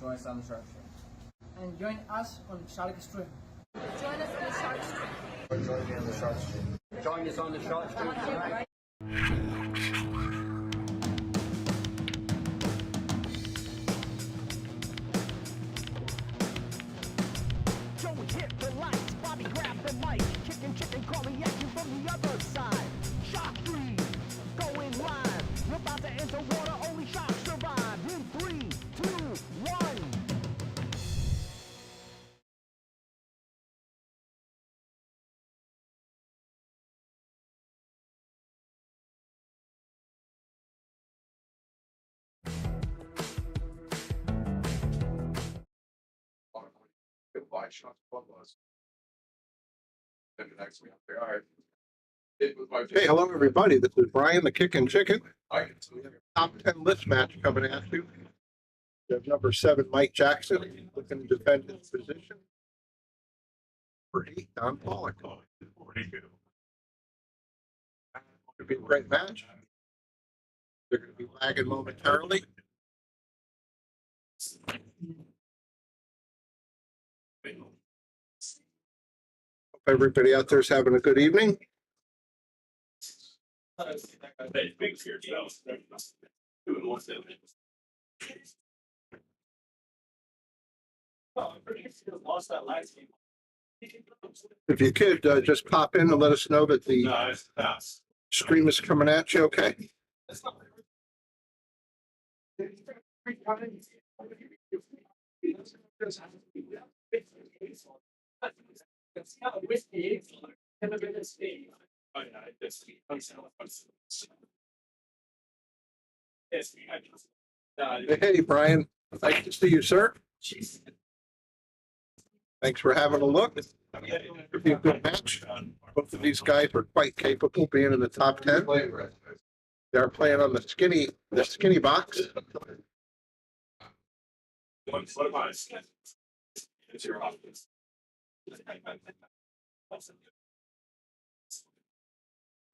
join us on the Shark Stream. And join us on Shark Stream. Join us on the Shark Stream. Join me on the Shark Stream. Join us on the Shark Stream. Joey hit the lights, Bobby grabbed the mic, chicken calling action from the other side. Shark Stream, going live. We're about to enter water, only sharks survive. In 3, 2, 1. Goodbye, Sean. What was? Then the next week, all right. It was my Hey, hello everybody. This is Brian, the Kickin' Chicken. I can tell We you. have a top 10 list match coming at you. We have number 7, Mike Jackson, looking to defend his position. For 8, Don Paulich. Could be a great match. They're going to be lagging momentarily. Hope everybody out there is having a good evening. If you could just pop in and let us know that the stream is coming at you, okay? Hey, Brian, nice to see you, sir. Thanks for having a look. It'll be a good match. Both of these guys are quite capable being in the top 10. They're playing on the skinny box.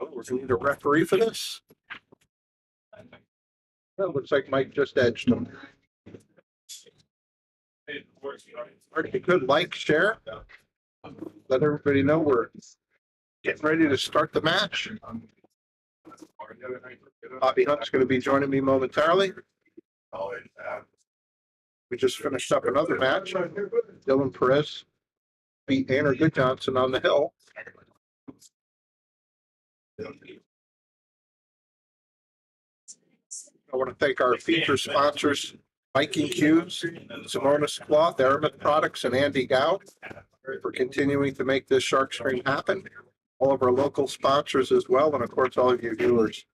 Oh, we're gonna need a referee for this. Well, looks like Mike just edged him. If you could like, share, let everybody know we're getting ready to start the match. Bobby Hunt's going to be joining me momentarily. We just finished up another match. Dylan Perez beat Anner Good Johnson on the hill. I want to thank our feature sponsors, Viking Cubes, Simonis Cloth, Aramith Products, and Andy Gow for continuing to make this Shark Stream happen. All of our local sponsors as well, and of course, all of you viewers.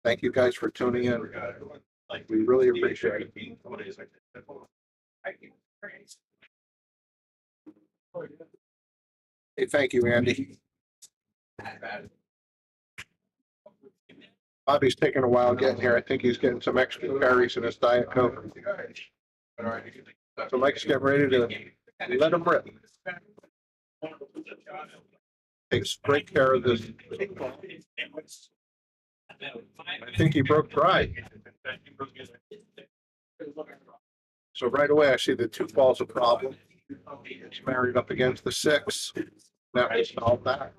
Thank you guys for tuning in. We really appreciate it. Hey, thank you, Andy. Bobby's taking a while getting here. I think he's getting some extra berries in his Diet Coke. So Mike's getting ready to let him rip. Takes great care of this. I think he broke dry. So right away, I see the 2 ball's a problem. It's married up against the 6. That will solve that.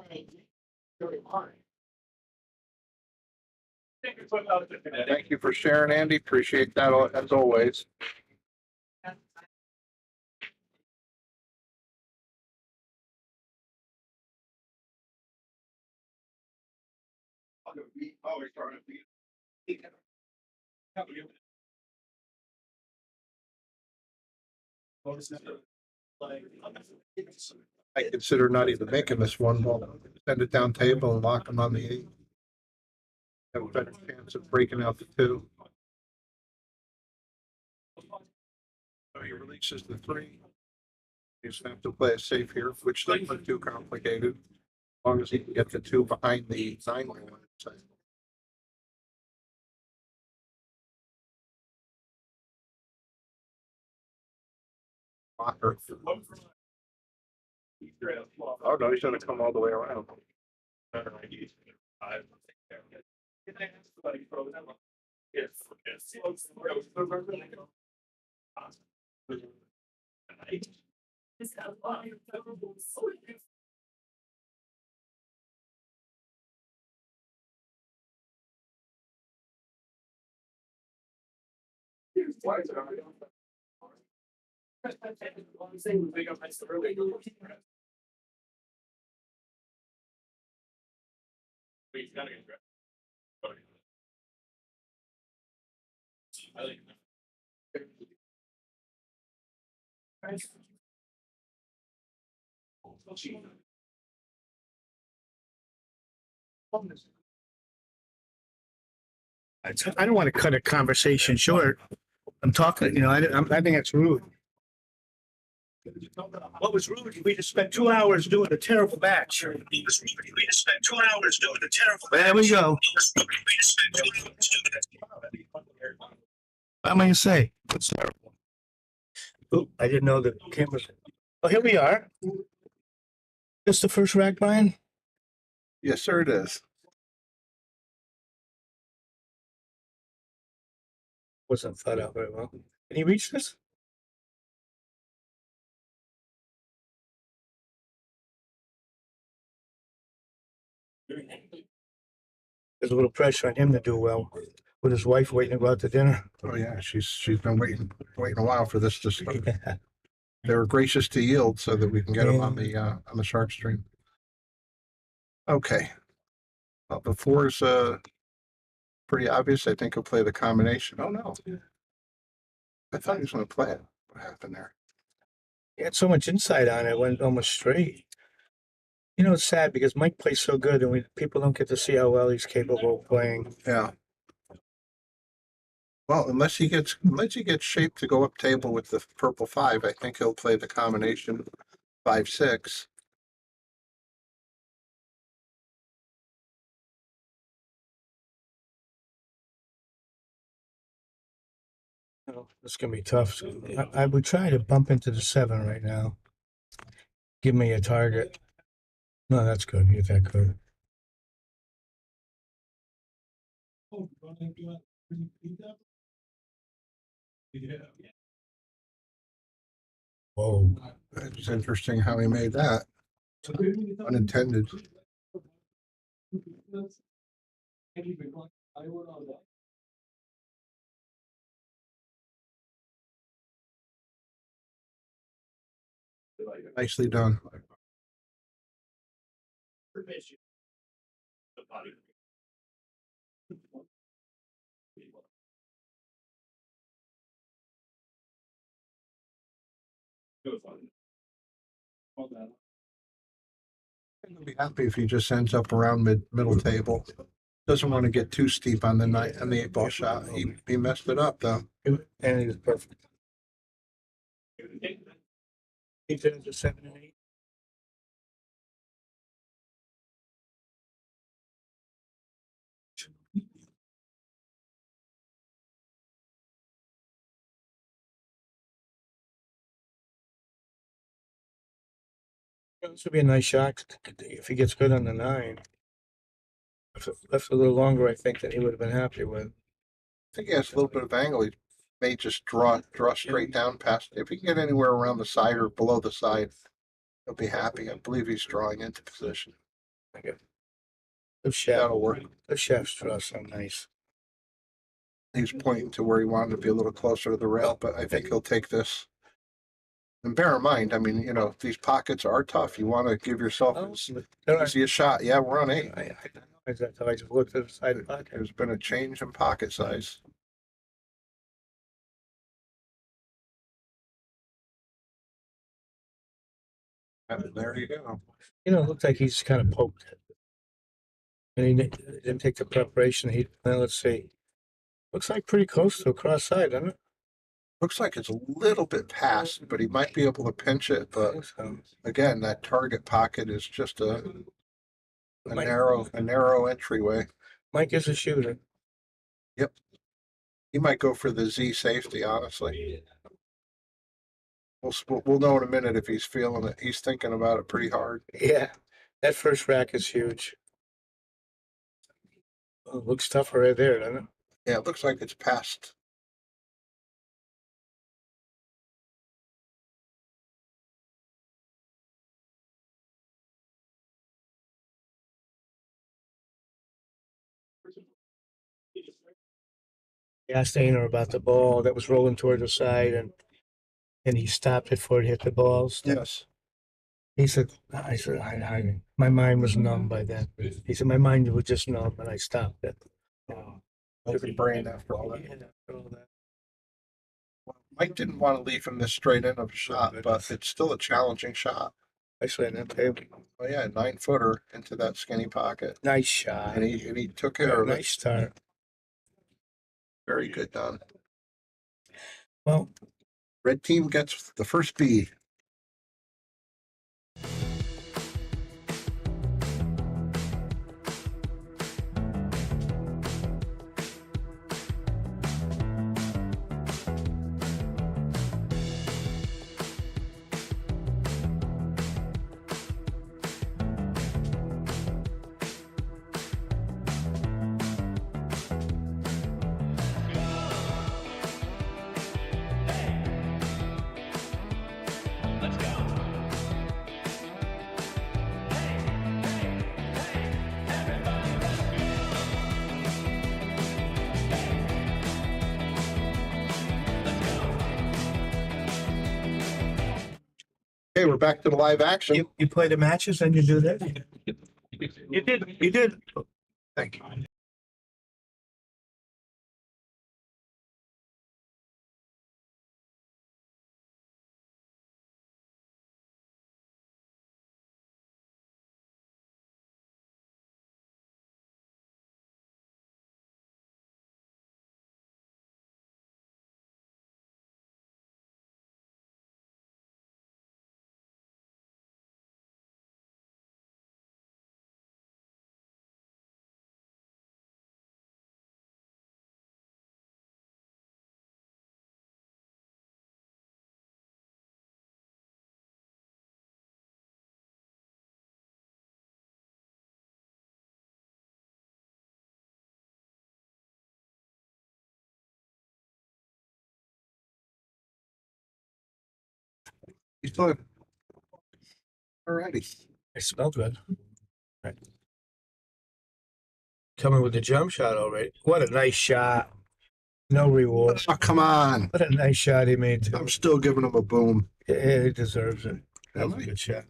Thank you for sharing, Andy. Appreciate that as always. I consider not even making this one ball. Send it down table and lock them on the 8. Have a better chance of breaking out the 2. So he releases the 3. You just have to play it safe here, which isn't too complicated, as long as he can get the 2 behind the 9 line. Oh no, he's gonna come all the way around. Why is it already on? I'm saying we pick up nice early. We've got to get dressed. I like I don't want to cut a conversation short. I'm talking, I think that's rude. What was rude? We just spent 2 hours doing a terrible batch. We just spent 2 hours doing a terrible batch. There we go. What am I gonna say? What's terrible? Oh, I didn't know the cameras. Oh, here we are. This the first rack, Brian? Yes, sir, it is. Wasn't thought out very well. Can you reach this? There's a little pressure on him to do well with his wife waiting to go out to dinner. Oh, yeah, she's been waiting a while for this to start. They were gracious to yield so that we can get them on the shark stream. Okay. Well, the four is pretty obvious. I think he'll play the combination. Oh, no. I thought he was going to play it. What happened there? He had so much insight on it, went almost straight. It's sad because Mike plays so good and people don't get to see how well he's capable of playing. Yeah. Well, unless he gets shaped to go up table with the purple 5, I think he'll play the combination 5-6. It's gonna be tough. I would try to bump into the 7 right now. Give me a target. No, that's good. You're that good. Whoa. It's interesting how he made that. Unintended. Nicely done. I'll be happy if he just ends up around middle table. Doesn't want to get too steep on the 8-ball shot. He messed it up though. And he was perfect. He finished a 7 and 8. This would be a nice shot if he gets good on the 9. If it left a little longer, I think that he would have been happy with. I think he has a little bit of angle. He may just draw straight down past. If he can get anywhere around the side or below the side, he'll be happy. I believe he's drawing into position. Those shafts, That'll work. those shafts draw so nice. He's pointing to where he wanted to be a little closer to the rail, but I think he'll take this. And bear in mind, I mean, these pockets are tough. You want to give yourself easy a shot. Yeah, we're on 8. I just looked at the side of the pocket. There's been a change in pocket size. And there you go. It looks like he's kind of poked it. And he didn't take the preparation. Let's see. Looks like pretty close to a cross side, doesn't it? Looks like it's a little bit past, but he might be able to pinch it. But again, that target pocket is just a narrow entryway. Mike is a shooter. Yep. He might go for the Z safety, honestly. We'll know in a minute if he's feeling it. He's thinking about it pretty hard. Yeah, that first rack is huge. Oh, it looks tougher right there, doesn't it? Yeah, it looks like it's past. I asked Aner about the ball that was rolling toward the side, and he stopped it before it hit the balls. Yes. He said, I said, my mind was numb by then. He said, my mind was just numb and I stopped it. Took a brain after all that. Yeah, after all that. Mike didn't want to leave him this straight in of a shot, but it's still a challenging shot. Especially in that table. Oh yeah, 9-footer into that skinny pocket. Nice shot. And he took care of Nice it. start. Very good done. Well, Red team gets the first B. Okay, we're back to the live action. you play the matches and you do that? You did. You did. Thank you. He's doing. Alrighty. It smelled good. Right. Coming with the jump shot already. What a nice shot. No reward. Oh, come on. What a nice shot he made too. I'm still giving him a boom. Yeah, he deserves it. That was Am a I? good shot.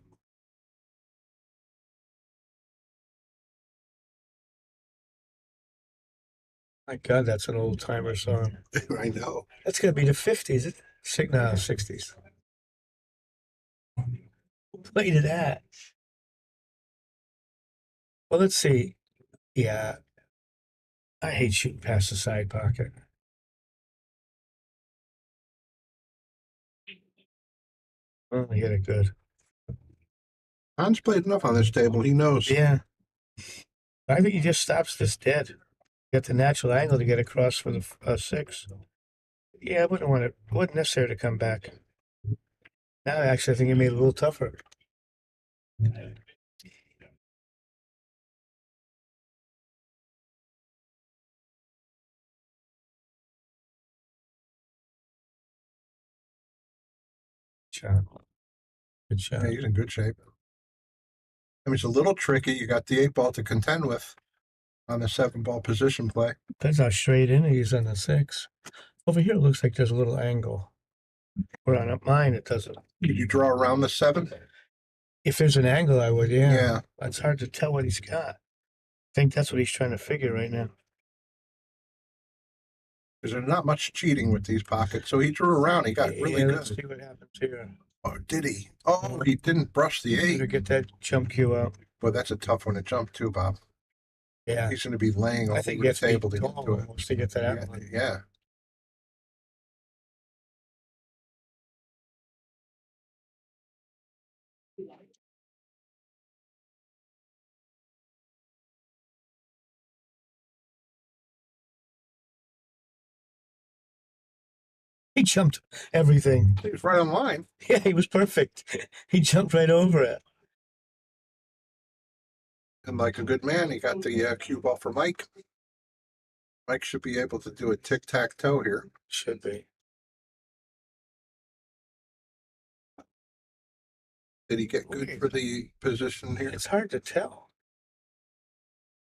My God, that's an old timer song. I know. That's gonna be the 50s. No, 60s. Who played it at? Well, let's see. Yeah, I hate shooting past the side pocket. Oh, he hit it good. Hans played enough on this table. He knows. Yeah. I think he just stops this dead. Get the natural angle to get across for the 6. Yeah, I wouldn't want it. It wasn't necessary to come back. Now, actually, I think he made it a little tougher. Shot. Good shot. Yeah, he's in good shape. I mean, it's a little tricky. You got the 8-ball to contend with on the 7-ball position play. Depends how straight in he's on the 6. Over here, it looks like there's a little angle. Where on mine, it doesn't. Did you draw around the 7? If there's an angle, I would, yeah. Yeah. It's hard to tell what he's got. I think that's what he's trying to figure right now. Because there's not much cheating with these pockets. So he drew around. He got really good. Let's see what happens here. Oh, did he? Oh, he didn't brush the 8. Better get that jump cue out. Well, that's a tough one to jump too, Bob. Yeah. He's going to be laying I over think the you have to table be to get tall to it. almost to get to that Yeah, one. yeah. He jumped everything. He was right on line. Yeah, he was perfect. He jumped right over it. And like a good man, he got the cue ball for Mike. Mike should be able to do a tic-tac-toe here. Should be. Did he get good for the position here? It's hard to tell.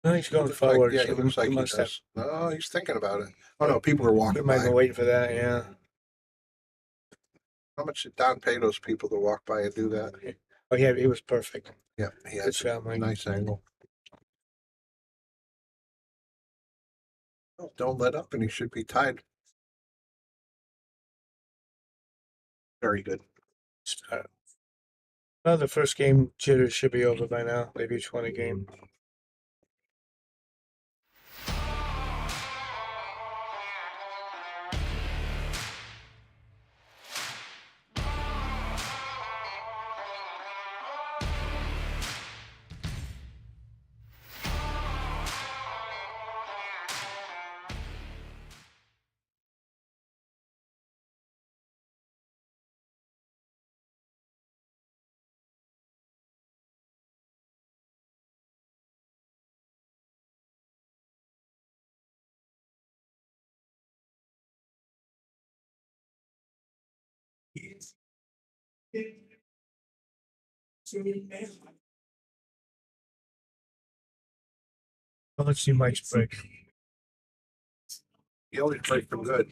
No, he's going Looks like- forward. Yeah, so he looks like he must have. does. No, he's thinking about it. Oh, no, people are He walking might have been by. waiting for that, yeah. How much did Don pay those people to walk by and do that? Oh, yeah, it was perfect. Yeah, he Good had shot, a Mike. nice angle. Oh, don't let up and he should be tied. Very good. Well, the first game jitters should be over by now. They've each won a game. Well, let's see Mike's break. He always played them good.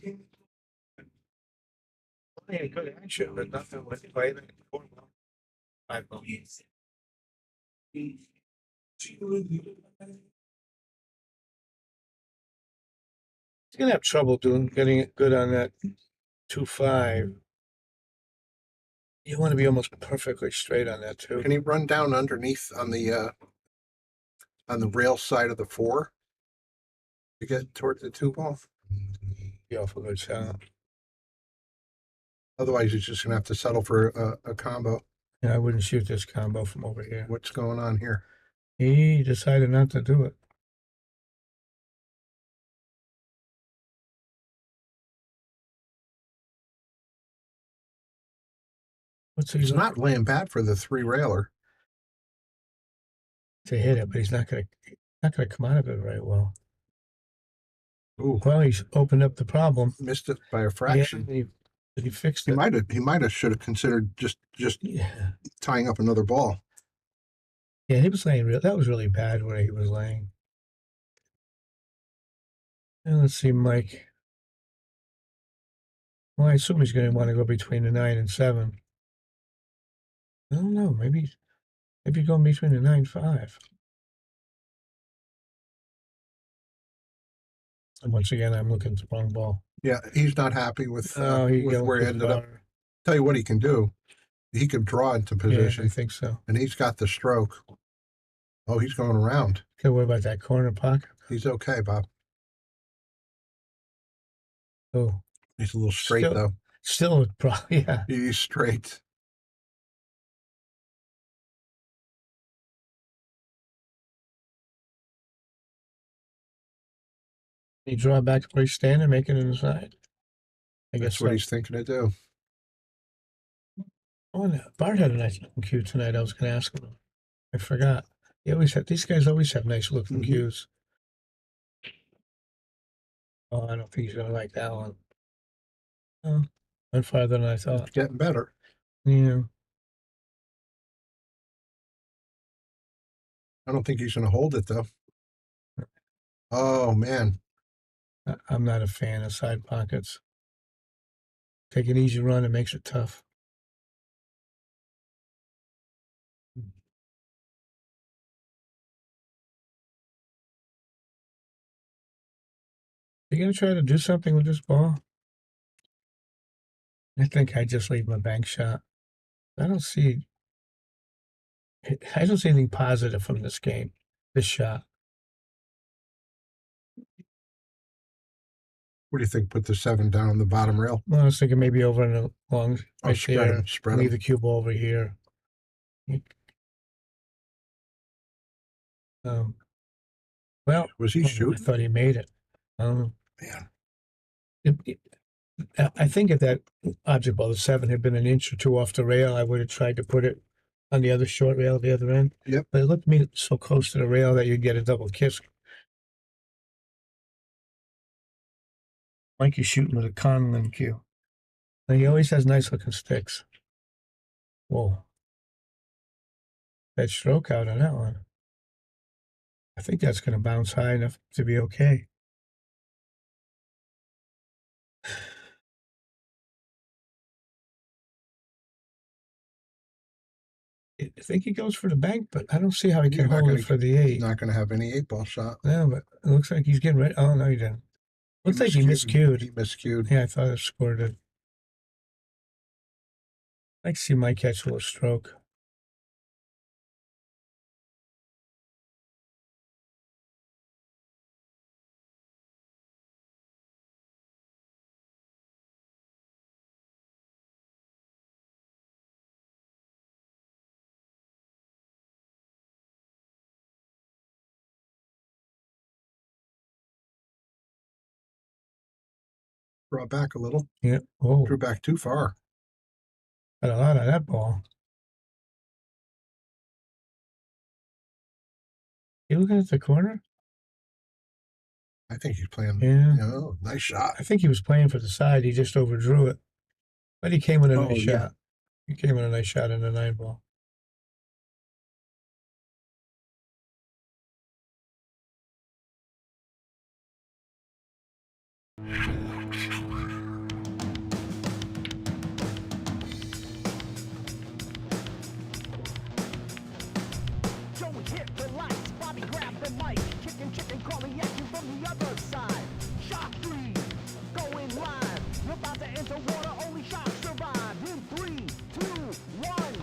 Yeah, good action, but nothing with play. 5 He's gonna have trouble getting it good on that 2-5. You want to be almost perfectly straight on that too. Can he run down underneath on the rail side of the 4 to get toward the 2 ball? Be awful good shot. Otherwise, he's just gonna have to settle for a combo. Yeah, I wouldn't shoot this combo from over here. What's going on here? He decided not to do it. What's he He's not laying bad for the 3-railer. to hit it, but he's not gonna come out of it very well. Ooh, Well, he's opened up the problem. missed it by a fraction. Yeah, he fixed He it. might have should have considered just Yeah, tying up another ball. yeah, he was laying real. That was really bad where he was laying. And let's see, Mike. Well, I assume he's going to want to go between the 9 and 7. I don't know. Maybe going between the 9-5. And once again, I'm looking at the wrong ball. Yeah, he's not happy with Oh, he with where he ended up. Tell you what he can do. He can draw into Yeah, I position, think so. and he's got the stroke. Oh, he's going around. Okay, what about that corner pocket? He's okay, Bob. Oh, He's a little straight Still- though. still probably, yeah. He's straight. He draw back where he's standing, make it inside. I guess That's what so. he's thinking to do. Oh, and Bart had a nice looking cue tonight. I was going to ask him. I forgot. These guys always have nice looking Mhm. cues. Oh, I don't think he's going to like that one. Oh, went farther than I thought. It's getting better. Yeah. I don't think he's going to hold it though. Oh man, I'm not a fan of side pockets. Take an easy run, it makes it tough. You gonna try to do something with this ball? I think I just leave my bank shot. I don't see anything positive from this game. This shot. what do you think? Put the 7 down on the bottom rail. Well, I was thinking maybe over in the long Oh, right spread there. him, spread Leave him. the cue ball over here. Um, well, Was he I shooting? thought he made it. Man, I think if that object ball, the 7, had been an inch or 2 off the rail, I would have tried to put it on the other short rail at the other end. Yep. But it looked to me so close to the rail that you'd get a double kiss. Mike is shooting with a Conlon cue. And he always has nice looking sticks. Whoa. That stroke out on that one. I think that's going to bounce high enough to be okay. I think he goes for the bank, but I don't see how he You're can not hold gonna- it for the He's 8. not gonna have any 8-ball shot. No, but it looks like he's getting ready. Oh, no, he didn't. Looks like he miscued. He miscued. Yeah, I thought it scored it. I'd like to see Mike catch a little stroke. Brought back a little. Yeah. Oh, Drew back too far. got a lot of that ball. You looking at the corner? I think he's playing. Yeah. Nice shot. I think he was playing for the side. He just overdrew it. But he came with a Oh, nice yeah. shot. He came with a nice shot in the 9 ball. Joey hit the lights, Bobby grabbed the mic, chicken calling at you from the other side. Shock 3, going live. You're about to enter water, only sharks survive. In 3, 2, 1.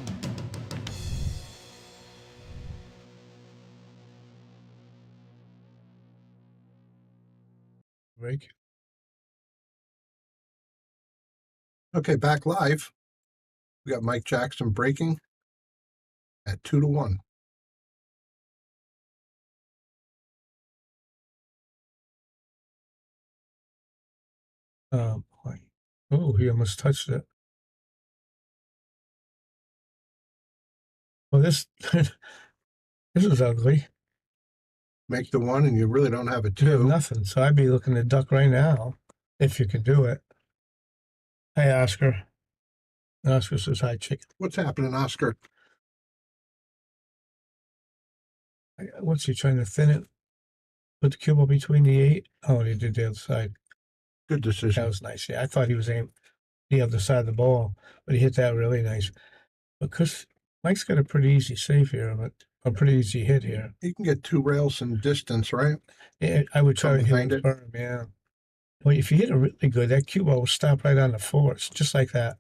Break. Okay, back live. We got Mike Jackson breaking at 2-1. Oh, boy. Oh, he almost touched it. Well, this this is ugly. Make the 1 and you really don't have a You have 2. nothing. So I'd be looking to duck right now if you could do it. Hey, Oscar. Oscar says hi, chicken. What's happening, Oscar? What's he trying to thin it? Put the cue ball between the 8. Oh, he did the other side. Good decision. That was nice. Yeah, I thought he was aiming the other side of the ball, but he hit that really nice. Because Mike's got a pretty easy save here, but a pretty easy hit here. You can get 2 rails in distance, right? Yeah, I would try Come to hit behind it it. firm, yeah. Well, if you hit it really good, that cue ball will stop right on the 4. It's just like that.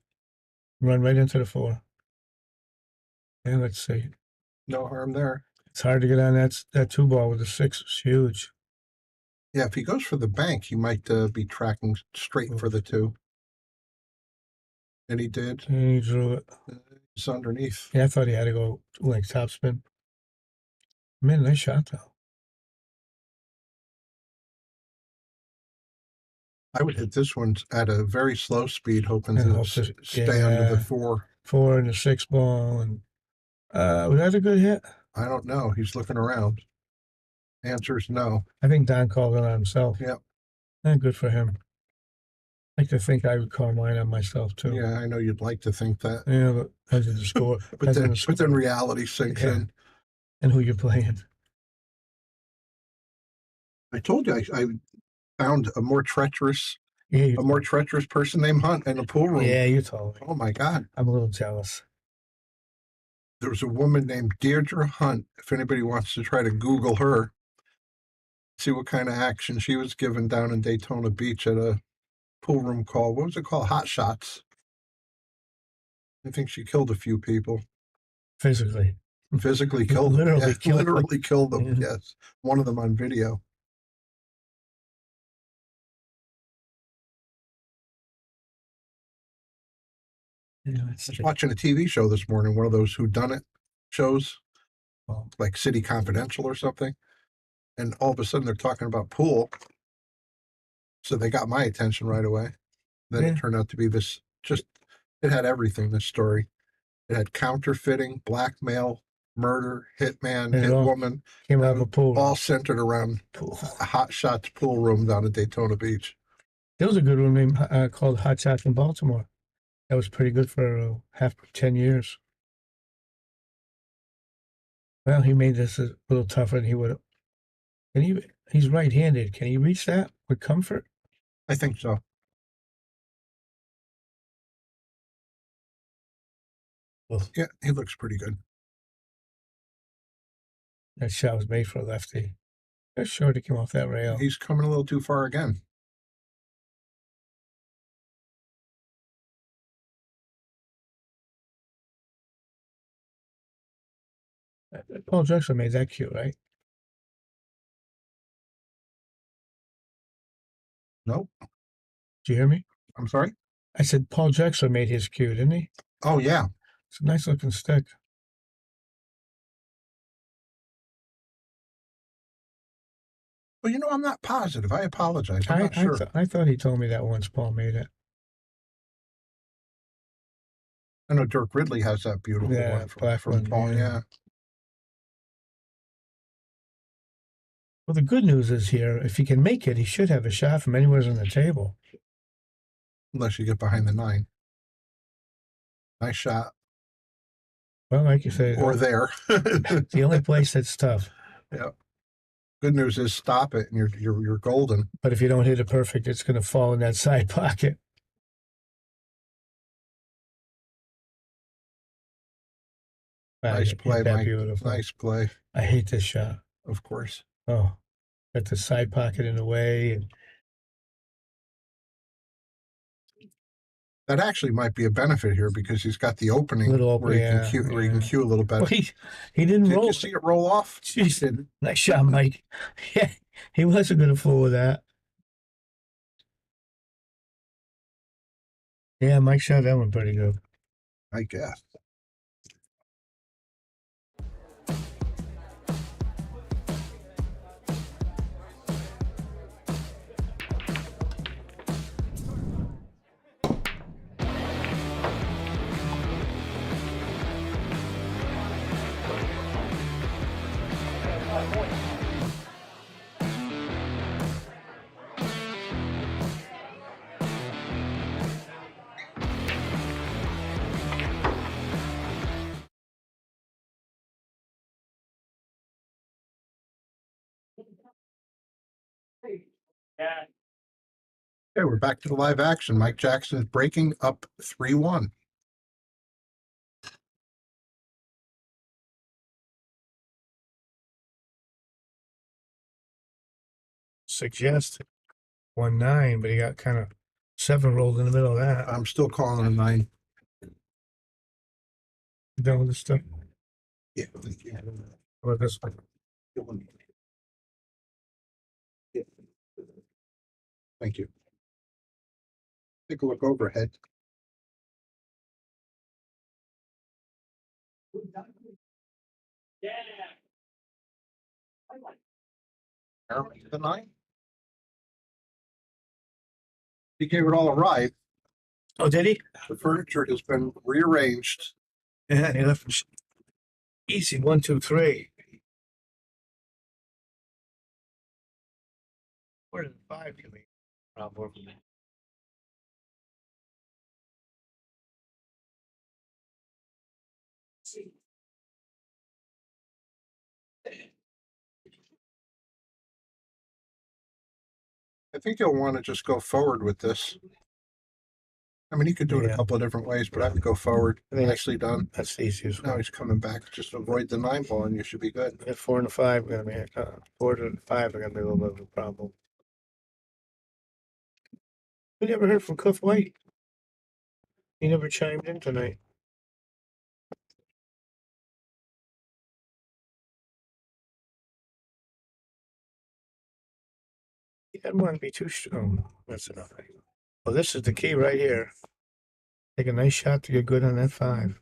Run right into the 4. Yeah, let's see. No harm there. It's hard to get on that 2 ball with the 6. It's huge. Yeah, if he goes for the bank, he might be tracking straight for the 2. And he did. And he drew it. It's underneath. Yeah, I thought he had to go like topspin. Man, nice shot though. I would hit this one at a very slow speed, hoping And to hope to- stay under the yeah. 4. 4 and the 6 ball, and was that a good hit? I don't know. He's looking around. Answer is no. I think Don called it on himself. Yep. Good for him. I like to think I would call mine on myself too. Yeah, I know you'd like to think that. Yeah, but as in the score, But as in then, the score, but then reality sinks Yeah. in. and who you're playing. I told you I found a more treacherous Yeah, person named Hunt in the pool room. yeah, you told me. Oh my God. I'm a little jealous. There was a woman named Deirdre Hunt. If anybody wants to try to Google her, see what kind of action she was given down in Daytona Beach at a pool room called, what was it called? Hot Shots. I think she killed a few people. Physically. Physically killed them. Literally Yeah, killed them. literally killed them. Yeah. Yes. One of them on video. Yeah, I was watching a TV show this morning, one of those whodunit shows, Oh. like City Confidential or something. And all of a sudden they're talking about pool. So they got my attention right away. Then Yeah. it turned out to be this, it had everything, this story. It had counterfeiting, blackmail, murder, hitman, And it all hitwoman, Came out of a pool. all centered around Pool. a Hot Shots pool room down at Daytona Beach. There was a good one named called Hot Shots in Baltimore. That was pretty good for 10 years. Well, he made this a little tougher than he would have He's right-handed. Can he reach that with comfort? I think so. Well, Yeah, he looks pretty good. that shot was made for a lefty. That's sure to come off that rail. He's coming a little too far again. Paul Drexler made that cue, right? Nope. Did you hear me? I'm sorry. I said Paul Drexler made his cue, didn't he? Oh yeah. It's a nice looking stick. Well, I'm not positive. I apologize. I'm not sure. I thought he told me that once Paul made it. I know Dirk Ridley has that beautiful Yeah, one black from one, Paul. yeah. Yeah. Well, the good news is here, if he can make it, he should have a shot from anywhere on the table. Unless you get behind the 9. Nice shot. Well, like you say, Or there. it's the only place that's tough. Yeah. Good news is stop it and you're golden. But if you don't hit it perfect, it's going to fall in that side pocket. Nice play, Mike. Beautiful. Nice play. I hate this shot. Of course. Oh, got the side pocket in the way. And that actually might be a benefit here because he's got the opening where he can cue a little better. Well, he didn't roll. Did you see it roll off? Jeez, nice shot, Mike. Yeah, he wasn't going to fool with that. Yeah, Mike shot that one pretty good. I guess. Okay, we're back to the live action. Mike Jackson is breaking up 3-1. Suggested 1-9, but he got kind of 7 rolled in the middle of that. I'm still calling a 9. You done with this stuff? Yeah, thank you. How about this one? Yeah. Thank you. Take a look overhead. The 9. He gave it all a ride. Oh, did he? The furniture has been rearranged. Yeah, he left him easy. 1, 2, 3. Where did the 5 come in? Problem. I think you'll want to just go forward with this. I mean, you could do it a couple of different ways, but I would go forward. Nicely done. That's the easiest Now one. he's coming back. Just avoid the 9 ball and you should be good. Yeah, 4 and 5 are gonna be 4 to 5 are gonna be a little bit of a problem. We never heard from Cliff White. He never chimed in tonight. He didn't want to be too strong. That's enough. Well, this is the key right here. Take a nice shot to get good on that 5.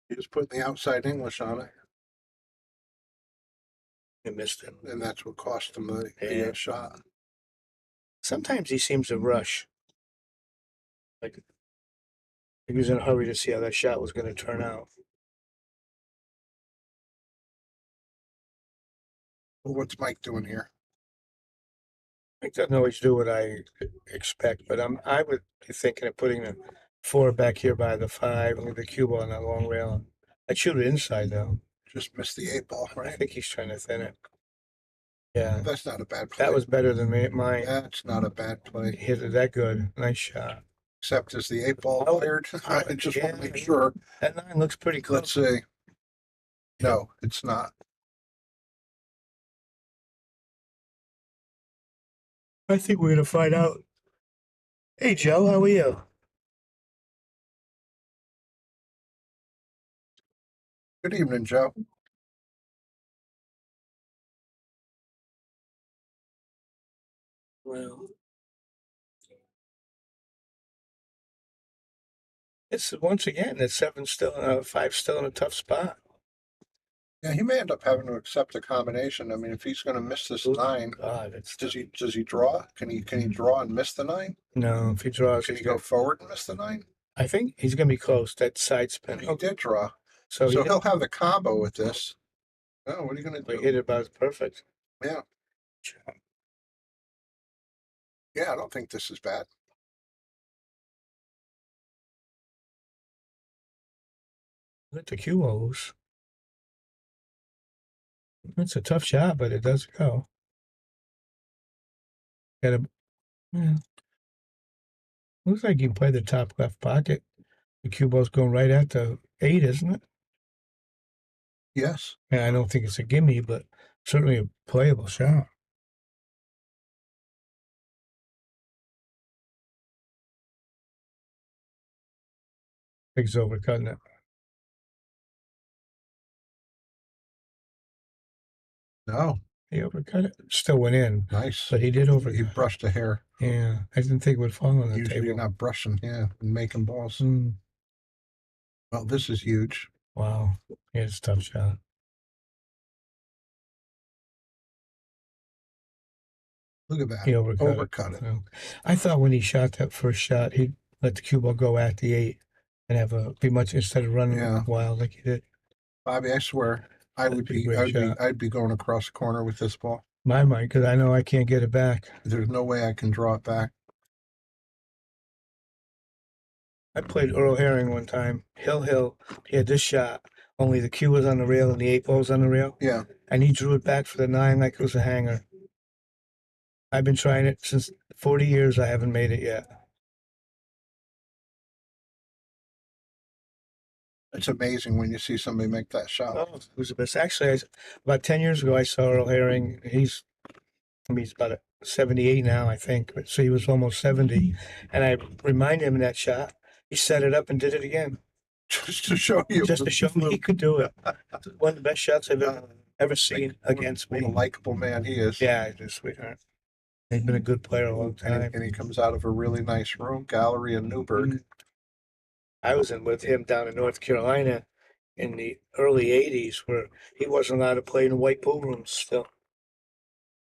You just put the outside English on it, You missed him. and that's what cost him the shot. Sometimes he seems to rush. Like he was in a hurry to see how that shot was going to turn out. Well, what's Mike doing here? Mike doesn't always do what I expect, but I would be thinking of putting the 4 back here by the 5, with the cue ball on that long rail. I'd shoot it inside though. Just missed the 8 ball, I right? think he's trying to thin it. Yeah, That's not a bad play. that was better than mine. That's not a bad He play, hit it that good. Nice shot. except as the 8 ball Oh, fired. I just want to yeah. make sure. That 9 looks pretty Let's close. see. No, it's not. I think we're gonna find out. Hey Joe, how are you? Good evening, Joe. Well, it's once again it's 7 still, 5 still in a tough spot. Yeah, he may end up having to accept a combination. I mean, if he's going to miss this 9, God, it's does he draw? Can he draw and miss the 9? no. If he draws, Can he's he go go. forward and miss the 9? I think he's gonna be close. That side spin. He did draw, So so he he'll have the combo with this. Oh, what are you going to do? hit it about perfect. Yeah. Yeah, I don't think this is bad. Let the cue loose. It's a tough shot, but it does go. Got a. Yeah. Looks like you can play the top left pocket. The cue ball's going right at the 8, isn't it? Yes. And I don't think it's a gimme, but certainly a playable shot. He's overcutting it. No. He overcut it. Still went in, Nice. but he did He overcut. brushed a hair. Yeah, I didn't think it would fall on the Usually you're table. not brushing, yeah, and making balls. Mm, Well, this is huge. wow. Yeah, it's a tough shot. Look at that. He overcut it. So, I thought when he shot that first shot, he'd let the cue ball go at the 8 and have a be much instead of running Yeah. wild like he did. Bobby, I swear, That'd be a great shot. I'd be going across the corner with this ball. My mind, because I know I can't get it back. There's no way I can draw it back. I played Earl Herring one time. Hill. He had this shot. Only the cue was on the rail and the 8 ball's on the rail. Yeah. And he drew it back for the 9 like it was a hanger. I've been trying it since 40 years. I haven't made it yet. It's amazing when you see somebody make that shot. Oh, it was the best. Actually, about 10 years ago, I saw Earl Herring. He's about 78 now, I think. So he was almost 70. And I reminded him of that shot. He set it up and did it again. Just to show you. Just to show me he could do it. One of the best shots I've ever seen against What a me. likable man he is. Yeah, he's a sweetheart. He's been a good player a long time. And he comes out of a really nice room, gallery in Newburgh. I was in with him down in North Carolina in the early 80s where he wasn't allowed to play in the white pool rooms still.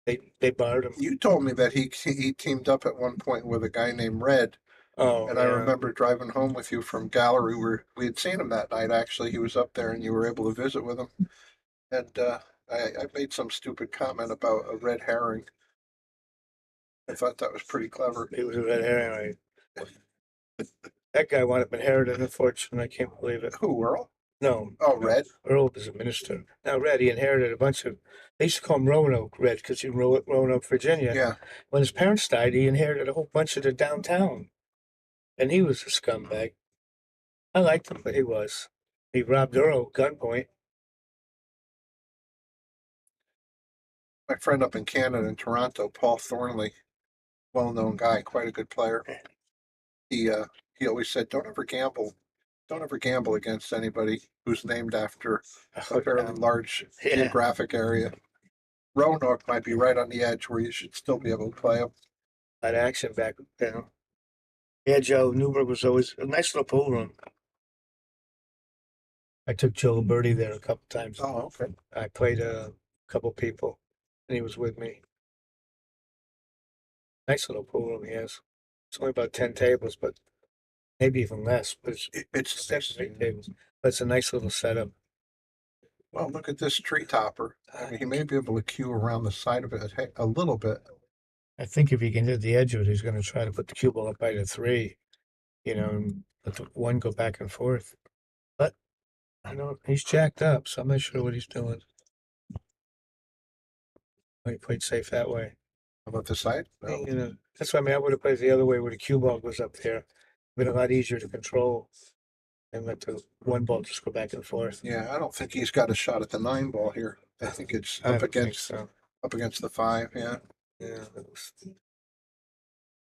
They barred him. You told me that he teamed up at one point with a guy named Red. Oh, And I remember driving home with you from gallery where we had seen him that night. Actually, he was up there and you were able to visit with him. And I made some stupid comment about a red herring. I thought that was pretty clever. He was a red herring. That guy wound up inheriting a fortune. I can't believe it. Who, Earl? No. Oh, Red? Earl was a minister. Now, Red, he inherited a bunch of, they used to call him Roanoke Red because he was Roanoke, Virginia. Yeah. When his parents died, he inherited a whole bunch of the downtown. And he was a scumbag. I liked him, but he was. He robbed Earl gunpoint. My friend up in Canada, in Toronto, Paul Thornley, well-known guy, quite a good player. He always said, don't ever gamble against anybody who's named after a fairly large geographic area. Roanoke might be right on the edge where you should still be able to play them. That action back then. Yeah, Joe, Newburgh was always a nice little pool room. I took Joe Bertie there a couple times. Oh, okay. I played a couple people, and he was with me. Nice little pool room he has. It's only about 10 tables, but maybe even less. But it's 7 or 8 tables. But it's a nice little setup. Well, look at this tree topper. I mean, he may be able to cue around the side of it a little bit. I think if he can hit the edge of it, he's going to try to put the cue ball up by the 3. you know, and let the one go back and forth. But I don't, he's jacked up, so I'm not sure what he's doing. He played safe that way. How about the side? No. You know, that's why I mean I would have played the other way where the cue ball goes up there. Been a lot easier to control and let the one ball just go back and forth. Yeah, I don't think he's got a shot at the 9 ball here. I think it's I up don't think against so. up against the 5. Yeah. Yeah, that was,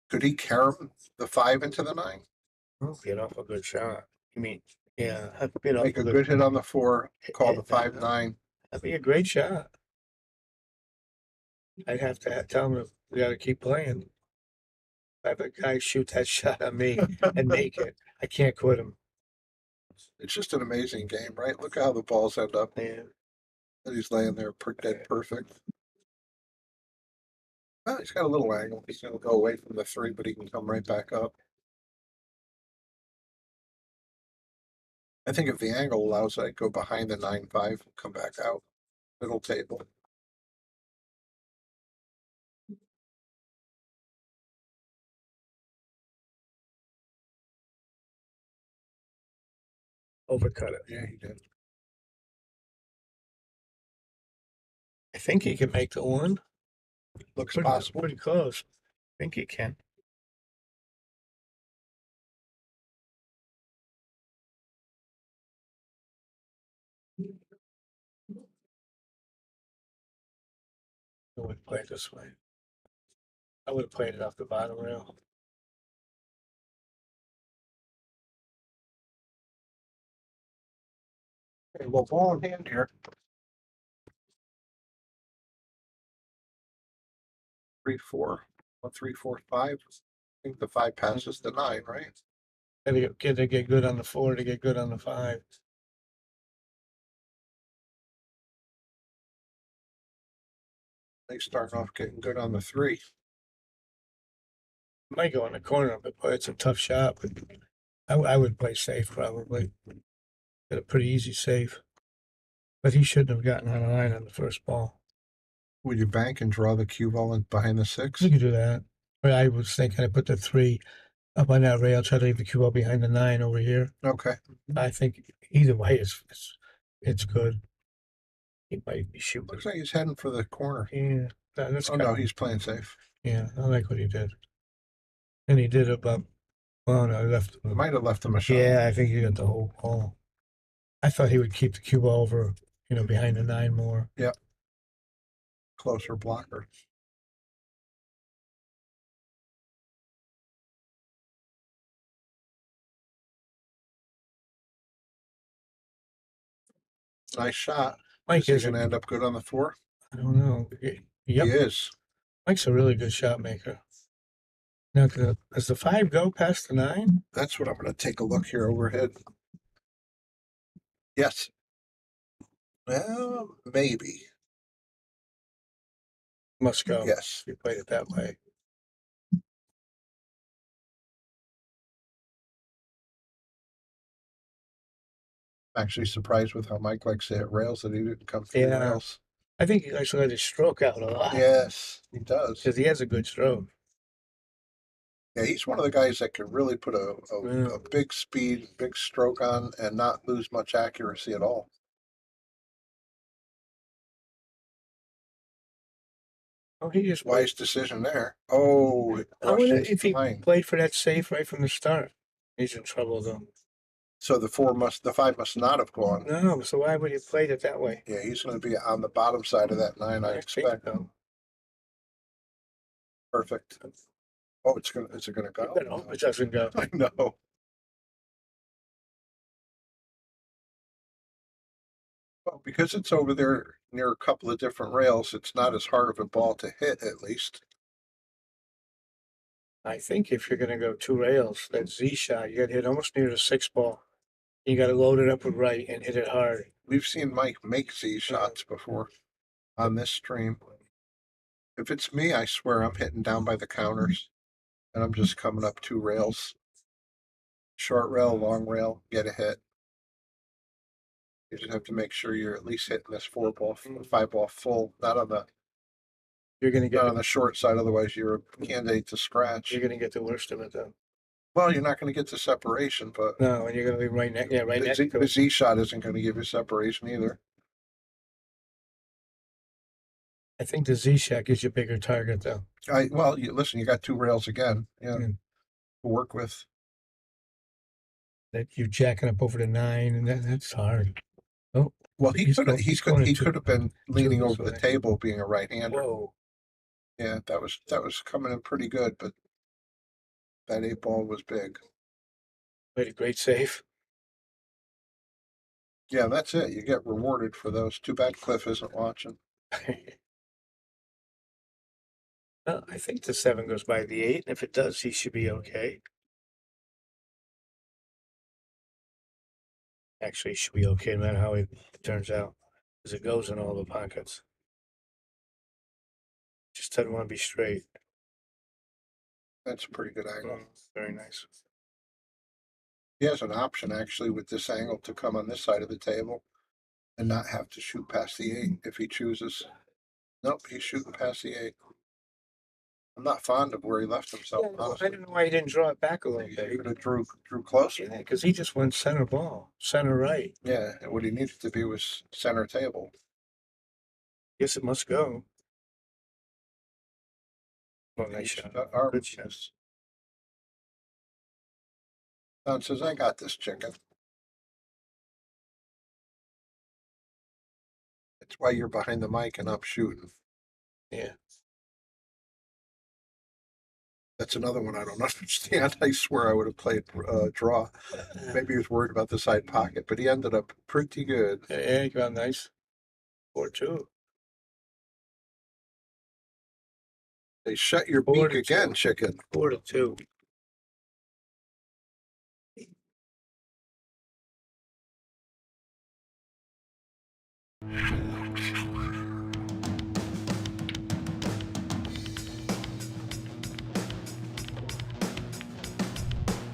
Could he carom the 5 into the 9? oh, get off a good shot. You mean, yeah, I'd get off Make a a good. good hit on the 4, call the hit, 5-9. That'd be a great shot. I'd have to tell him we got to keep playing. I have a guy shoot that shot at me and make it. I can't quit him. It's just an amazing game, right? Look how the balls end up. Man, And he's laying there dead perfect. Well, he's got a little angle. He's going to go away from the 3, but he can come right back up. I think if the angle allows it, I'd go behind the 9-5 and come back out. Middle table. overcut it. Yeah, he did. I think he can make the one. Looks Pretty, possible. pretty close. I think he can. I would play it this way. I would have played it off the bottom rail. Okay, well, ball in hand here. 3-4. 1-3-4-5. I think the 5 passes the 9, right? Gotta get good on the 4 to get good on the 5. They start off getting good on the 3. Might go in the corner, but boy, it's a tough shot. But I would play safe probably. Got a pretty easy save. But he shouldn't have gotten on the line on the first ball. Would you bank and draw the cue ball in behind the 6? You could do that. But I was thinking I put the 3 up on that rail, try to leave the cue ball behind the 9 over here. Okay. I think either way it's good. He might be shooting. Looks like he's heading for the corner. Yeah, that's Oh, kind no, of, he's playing safe. yeah, I like what he did. And he did about, well, no, he left. He might have left him a shot. Yeah, I think he got the whole ball. I thought he would keep the cue ball over, behind the 9 more. Yep. Closer blocker. Nice shot. Mike Is he is, going to end up good on the 4? I don't know. Yep, He is. Mike's a really good shot maker. Now, does the 5 go past the 9? That's what I'm going to take a look here overhead. Yes. Well, maybe. Must go. Yes. You played it that way. Actually surprised with how Mike likes to hit rails that he didn't come through the Yeah. rails. I think he likes to let his stroke out a lot. Yes, he does. Because he has a good stroke. Yeah, he's one of the guys that can really put Yeah. a big speed, big stroke on and not lose much accuracy at all. Oh, he just Wise decision there. Oh, it I brushed wonder into if the he line. played for that safe right from the start. He's in trouble though. So the 5 must not have gone. No, so why would he play it that way? Yeah, he's going to be on the bottom side of that 9, I think expect. so. Perfect. Oh, is it gonna I go? better hope it doesn't go. I know. Well, because it's over there near a couple of different rails, it's not as hard of a ball to hit, at least. I think if you're gonna go 2 rails, that Z shot, you gotta hit almost near the 6 ball. You gotta load it up with right and hit it hard. We've seen Mike make Z shots before on this stream. If it's me, I swear I'm hitting down by the counters and I'm just coming up 2 rails. Short rail, long rail, get a hit. You just have to make sure you're at least hitting this 4 ball, 5 ball full, not on You're gonna get the short side. Otherwise, you're a candidate to scratch. you're gonna get the worst of it though. Well, you're not gonna get the separation, but No, and you're gonna be right next, yeah, right next to the it. Z shot isn't gonna give you separation either. I think the Z shot gives you a bigger target though. Well, listen, you got two rails again, yeah, Yeah. to work with. That you're jacking up over the 9, and that's hard. Oh, Well, he He's could have, going- he's going he to- could have been leaning this over the way. table being a right-hander. whoa. Yeah, that was coming in pretty good, but that 8 ball was big. Made a great save. Yeah, that's it. You get rewarded for those. Too bad Cliff isn't watching. Well, I think the 7 goes by the 8, and if it does, he should be okay. Actually, he should be okay no matter how it turns out, because it goes in all the pockets. Just doesn't want to be straight. That's a pretty good angle. Very nice. He has an option actually with this angle to come on this side of the table and not have to shoot past the 8 if he chooses. Nope, he's shooting past the 8. I'm not fond of where he left himself, I honestly. don't know why he didn't draw it back a little He bit. could have drew closer. Yeah, because he just went center ball, center right. Yeah, and what he needed to be was center table. Guess it must go. Well, nice He's- shot. our- Good shot. Don says, I got this chicken. That's why you're behind the mic and up shooting. Yeah. That's another one I don't understand. I swear I would have played draw. Maybe he was worried about the side pocket, but he ended up pretty good. Yeah, you got nice. 4-2. They shut your 4 beak to again, 2. chicken. 4-2.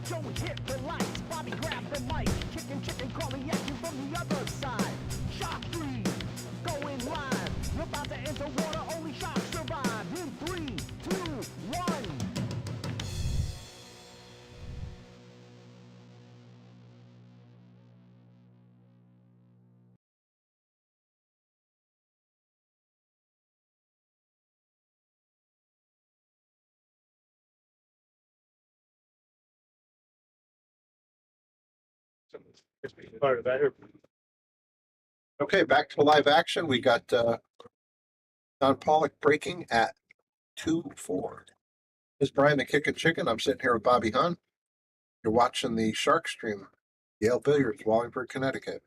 Joey hit the lights, Bobby grabbed the mic. Chicken, calling action from the other side. Shock three, going live. We're about to enter water, only sharks survive. In 3, 2, 1. Part of that. Okay, back to live action. We got Don Paulich breaking at 2-4. This is Brian the Kickin' Chicken. I'm sitting here with Bobby Hunt. You're watching the Shark Stream, Yale Billiards, Wallingford, Connecticut.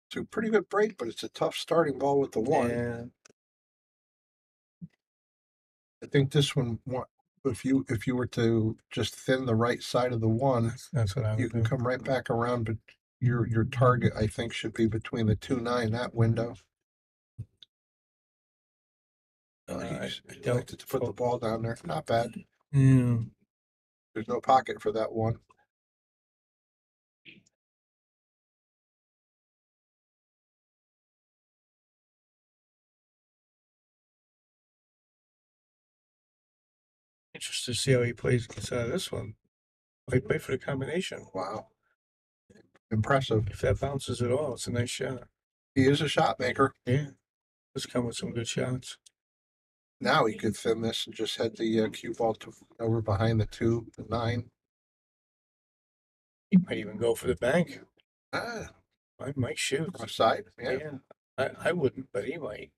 It's a pretty good break, but it's a tough starting ball with the 1. Yeah. I think this one, if you were to just thin the right side of the 1, That's what I you would can do. come right back around, but your target, I think, should be between the 2-9, that window. I He don't liked to put the ball down there. Not bad. Yeah. There's no pocket for that 1. Interested to see how he plays against this one. If he play for the combination. Wow. Impressive. If that bounces at all, it's a nice shot. He is a shot maker. Yeah. Let's come with some good shots. Now he could thin this and just head the cue ball over behind the 2, the 9. He might even go for the bank. Ah, I might shoot. offside. Yeah. I wouldn't, but he might.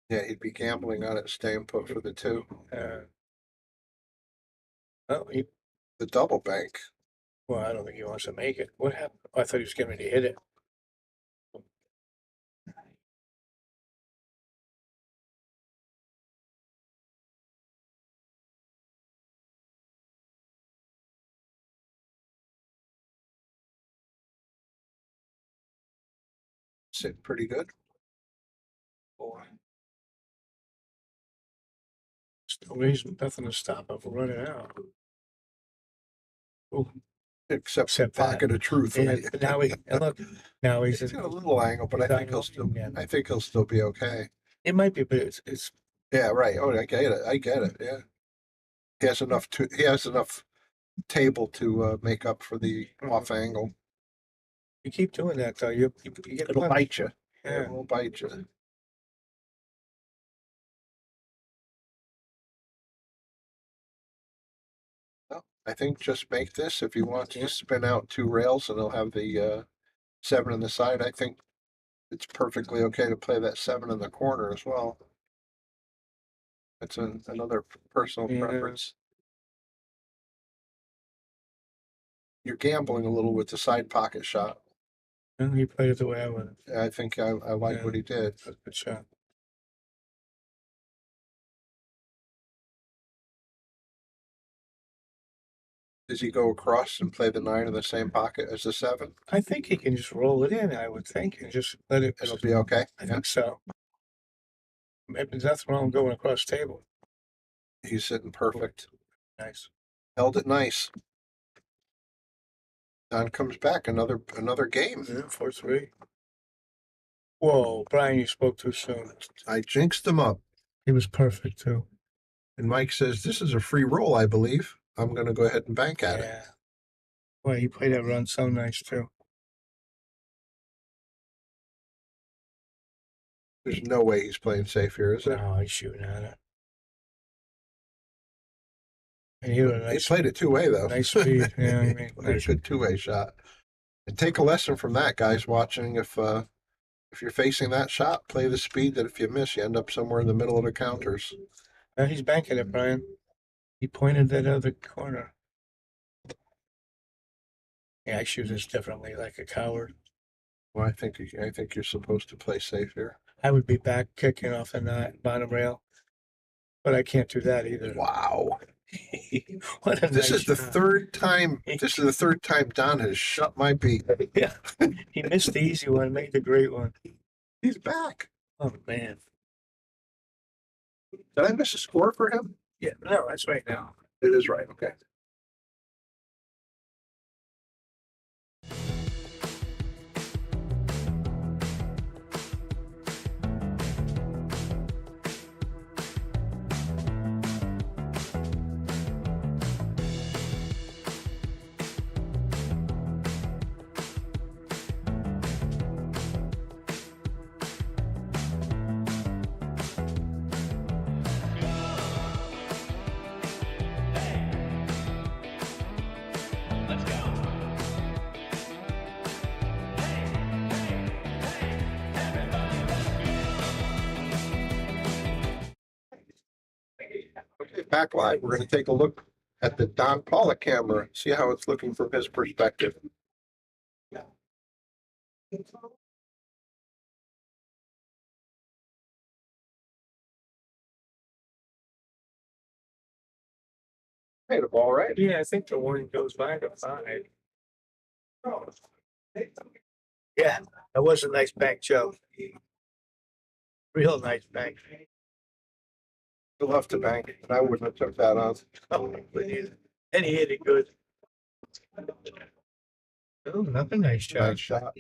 Yeah, he'd be gambling on it, staying put for the 2. Oh, The double bank. well, I don't think he wants to make it. What happened? I thought he was getting ready to hit it. Sitting pretty good. Boy. Still reason, nothing to stop him from running out. Oh, Except Except pocket that. of truth. And Right? now and look, now He's got a little angle, but I think he'll still. Yeah. I think he'll still be okay. It might be, but it's Yeah, right. Oh, I get it. I get it. Yeah. He has enough he has enough table to make up for the off angle. you keep doing that though. You get It'll punished. bite you. Yeah. It will bite you. Well, I think just make this if he wants Yeah. to spin out two rails and he'll have the 7 on the side. I think it's perfectly okay to play that 7 in the corner as well. That's another personal Yeah. preference. You're gambling a little with the side pocket shot. And he played it the way I would. I think I like Yeah. what he did. That's a good shot. Does he go across and play the 9 in the same pocket as the 7? I think he can just roll it in, I would think, and just let it. It'll be okay. I think so. Maybe there's nothing wrong with going across the table. He's sitting perfect. Nice. Held it nice. Don comes back, another game. Yeah, 4-3. Whoa, Brian, you spoke too soon. I jinxed him up. He was perfect too. And Mike says, this is a free roll, I believe. I'm going to go ahead and bank at it. Yeah. Boy, he played that run so nice too. There's no way he's playing safe here, is there? No, he's shooting at it. And he had a He nice, played it two-way, though. nice speed. Yeah, I mean, Played a good two-way shot. And take a lesson from that, guys watching. If you're facing that shot, play the speed that if you miss, you end up somewhere in the middle of the counters. He's banking it, Brian. He pointed that other corner. Yeah, I shoot this differently, like a coward. Well, I think you're supposed to play safe here. I would be back kicking off the bottom rail, but I can't do that either. Wow. What a This nice is the shot. third time. This is the third time Don has shut my beat. Yeah, he missed the easy one, made the great one. He's back. Oh man. Did I miss a score for him? Yeah, no, that's right now. It is right. Okay. Okay, back live. We're going to take a look at the Don Paulich camera, see how it's looking from his perspective. Hey, the ball right. Yeah, I think the one goes by to 5. Yeah, that was a nice bank, Joe. Real nice bank. You'll have to bank, and I wouldn't have took that on. Oh, and he hit it good. Oh, another nice shot. Nice shot.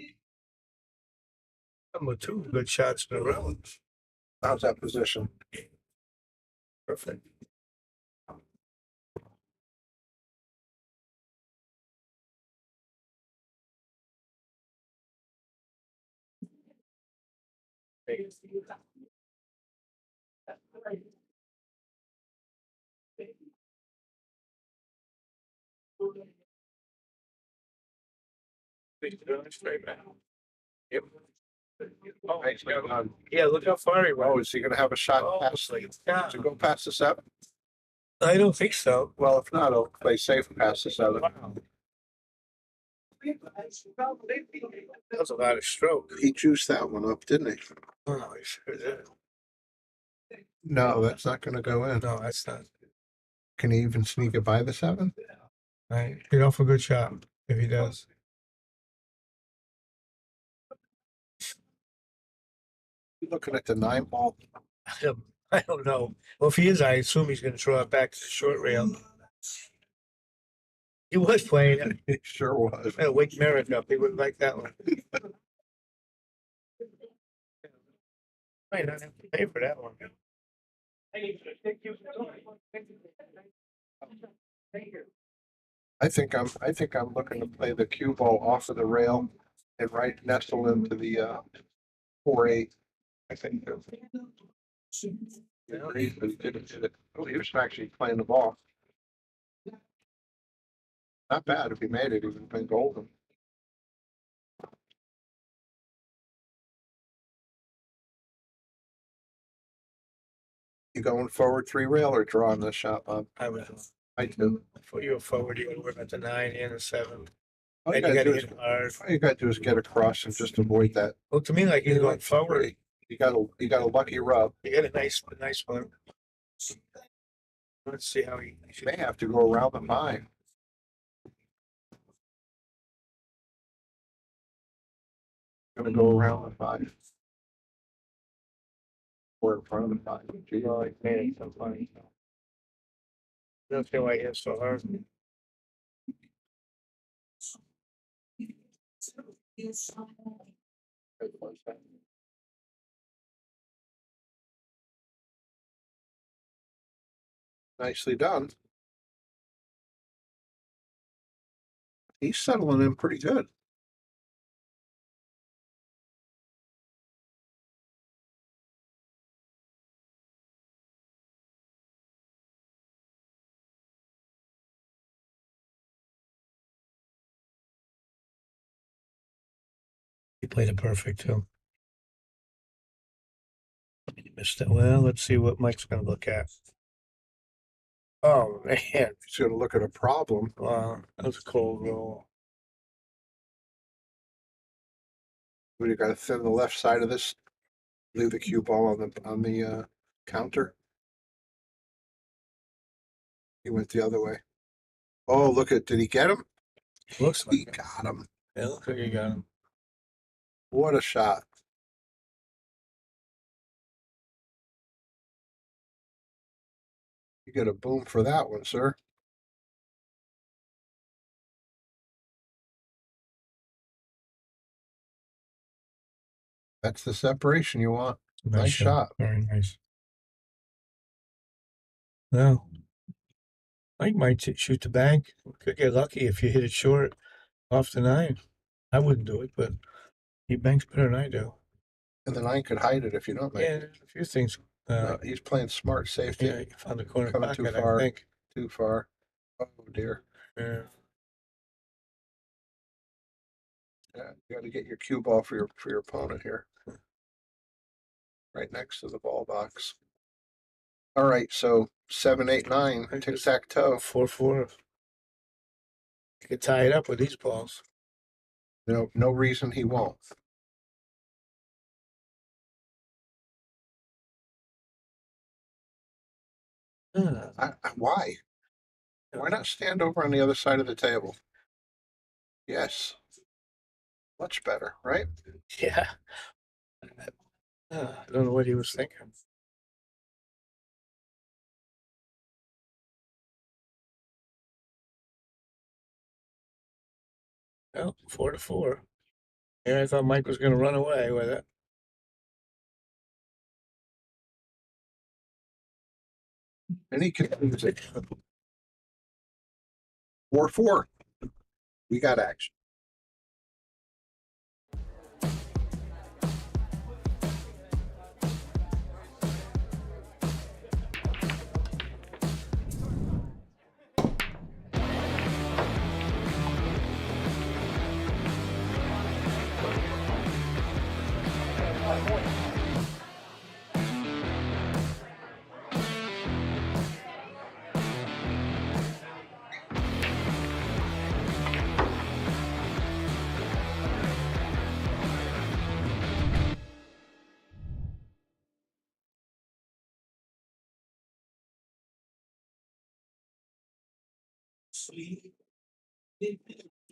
Number 2 good shots in a row. How's that position? Perfect. Straight back. Yep. Oh, Nicely done. yeah, look how far he Oh, went. is he going to have a shot Oh, past yeah. to go past the 7? I don't think so. Well, if not, he'll play safe past the 7. Wow. That was a lot of stroke. He juiced that one up, didn't he? Oh, he sure did. No, that's not going to go in. No, that's not. Can he even sneak it by the 7? Right. Get off a good shot if he does. You looking at the 9 ball? I don't know. Well, if he is, I assume he's going to throw it back to the short rail. He was playing it. It sure was. Wake Merrick up. He would like that one. Might not have to pay for that one. I think I'm looking to play the cue ball off of the rail and right nestle into the 4-8. I think. Yeah, he was actually playing the ball. Not bad if he made it. He would have been golden. You going forward 3-rail or drawing this shot, Bob? I do. For you forward, you would work at the 9 and the 7. All you And you gotta gotta do is, hit hard. all you gotta do is get across and just avoid that. Well, to me, like he's going forward. You got a lucky rub. You got a nice one. Let's see how he You may have to go around the 5. Gonna go around the 5. Or in front of the 5. Gee, Oh, he made it so funny. I don't see why he hits so hard. Nicely done. He's settling in pretty good. He played it perfect too. He missed it. Well, let's see what Mike's gonna look at. Oh man, He's gonna look at a problem. wow, that was a cold roll. We got to thin the left side of this. Leave the cue ball on the counter. He went the other way. Oh, look at! Did he get him? Looks He like it. got him. Yeah, looks like you got him. What a shot! You get a boom for that one, sir. That's the separation you want. Nice shot. Very nice. Well, Mike might shoot the bank. Could get lucky if you hit it short off the 9. I wouldn't do it, but he banks better than I do. And the 9 could hide it if you don't make Yeah, it. a few things. No, he's playing smart safety. Yeah, you found the corner Coming too pocket, far. I think. Too far. Oh dear. Yeah. Yeah, you got to get your cue ball for your opponent here. Right next to the ball box. All right, so 7, 8, 9, tic-tac-toe. 4-4. You could tie it up with these balls. No reason he won't. Why? Why not stand over on the other side of the table? Yes. Much better, right? Yeah. I don't know what he was thinking. Well, 4-4. Yeah, I thought Mike was going to run away with it. And he can use it. 4-4. We got action.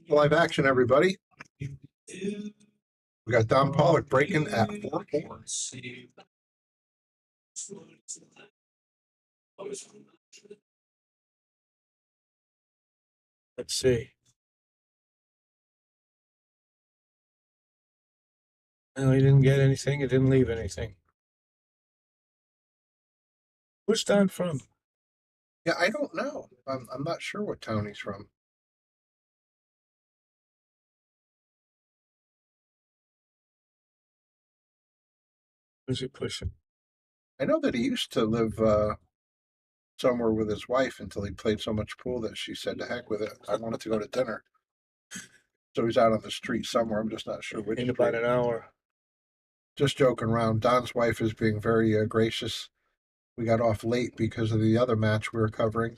Live action, everybody. We got Don Paulich breaking at 4-4. Let's see. No, he didn't get anything. He didn't leave anything. Where's Don from? Yeah, I don't know. I'm not sure what town he's from. Where's he pushing? I know that he used to live somewhere with his wife until he played so much pool that she said, "To heck with it. I wanted to go to dinner." So he's out on the street somewhere. I'm just not sure which In street. about an hour. Just joking around. Don's wife is being very gracious. We got off late because of the other match we were covering,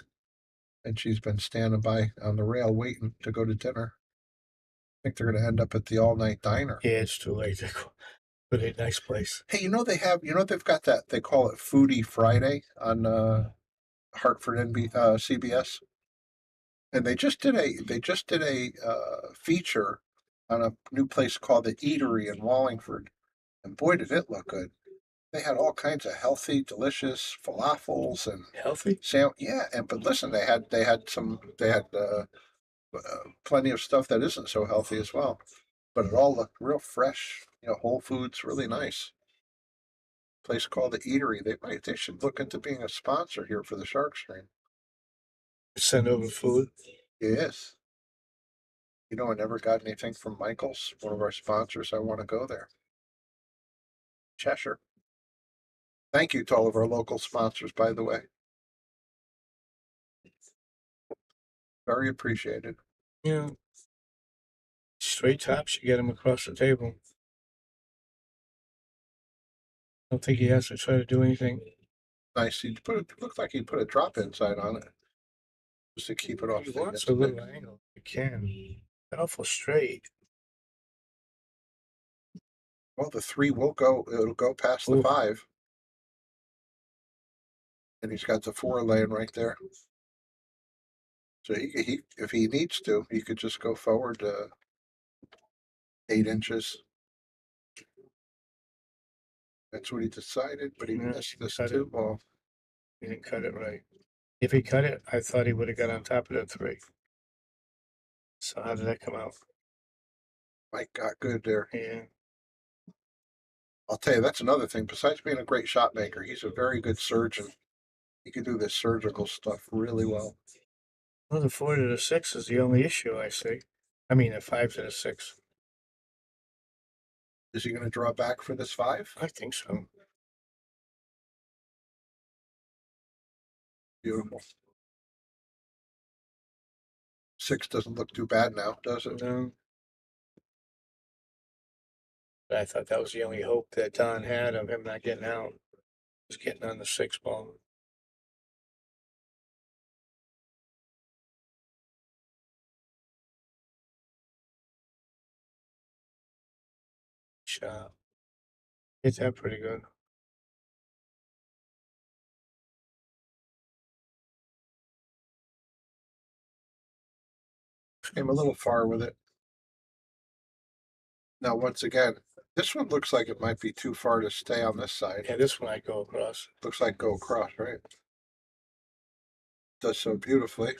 and she's been standing by on the rail waiting to go to dinner. I think they're going to end up at the all-night diner. Yeah, it's too late. But a nice place. Hey, they've got that. They call it Foodie Friday on Hartford CBS, and they just did a feature on a new place called the Eatery in Wallingford, and boy, did it look good. They had all kinds of healthy, delicious falafels and Healthy? yeah. But listen, they had plenty of stuff that isn't so healthy as well. But it all looked real fresh. Whole foods, really nice. Place called the Eatery. They should look into being a sponsor here for the Shark Stream. Send over food. Yes. I never got anything from Michael's, one of our sponsors. I want to go there. Cheshire. Thank you to all of our local sponsors, by the way. Very appreciated. Yeah. Straight tops, you get him across the table. I don't think he has to try to do anything. Nice. Looked like he put a drop inside on it. Just to keep it off. He wants a little angle. You can. Awful straight. Well, the 3 will go. It'll go past the Ooh. 5. And he's got the 4 laying right there. So he if he needs to, he could just go forward 8 inches. That's what he decided, but he missed this cut 2 it. ball. He didn't cut it right. If he cut it, I thought he would have got on top of that 3. So how did that come out? Mike got good there. Yeah. I'll tell you, that's another thing. Besides being a great shot maker, he's a very good surgeon. He can do this surgical stuff really well. Well, the 4 to the 6 is the only issue I see. I mean, the 5 to the 6. Is he going to draw back for this 5? I think so. Beautiful. 6 doesn't look too bad now, does it? No. But I thought that was the only hope that Don had of him not getting out. Was getting on the 6 ball. Shot. Hit that pretty good. Came a little far with it. Now, once again, this one looks like it might be too far to stay on this side. Yeah, this one I go across. Looks like go across, right? Does so beautifully.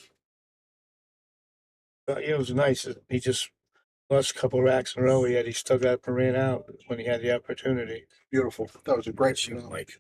But yeah, it was nice. He just lost a couple racks in a row, yet he still got up and ran out when he had the opportunity. Beautiful. That was a great Shoot, shot. Mike.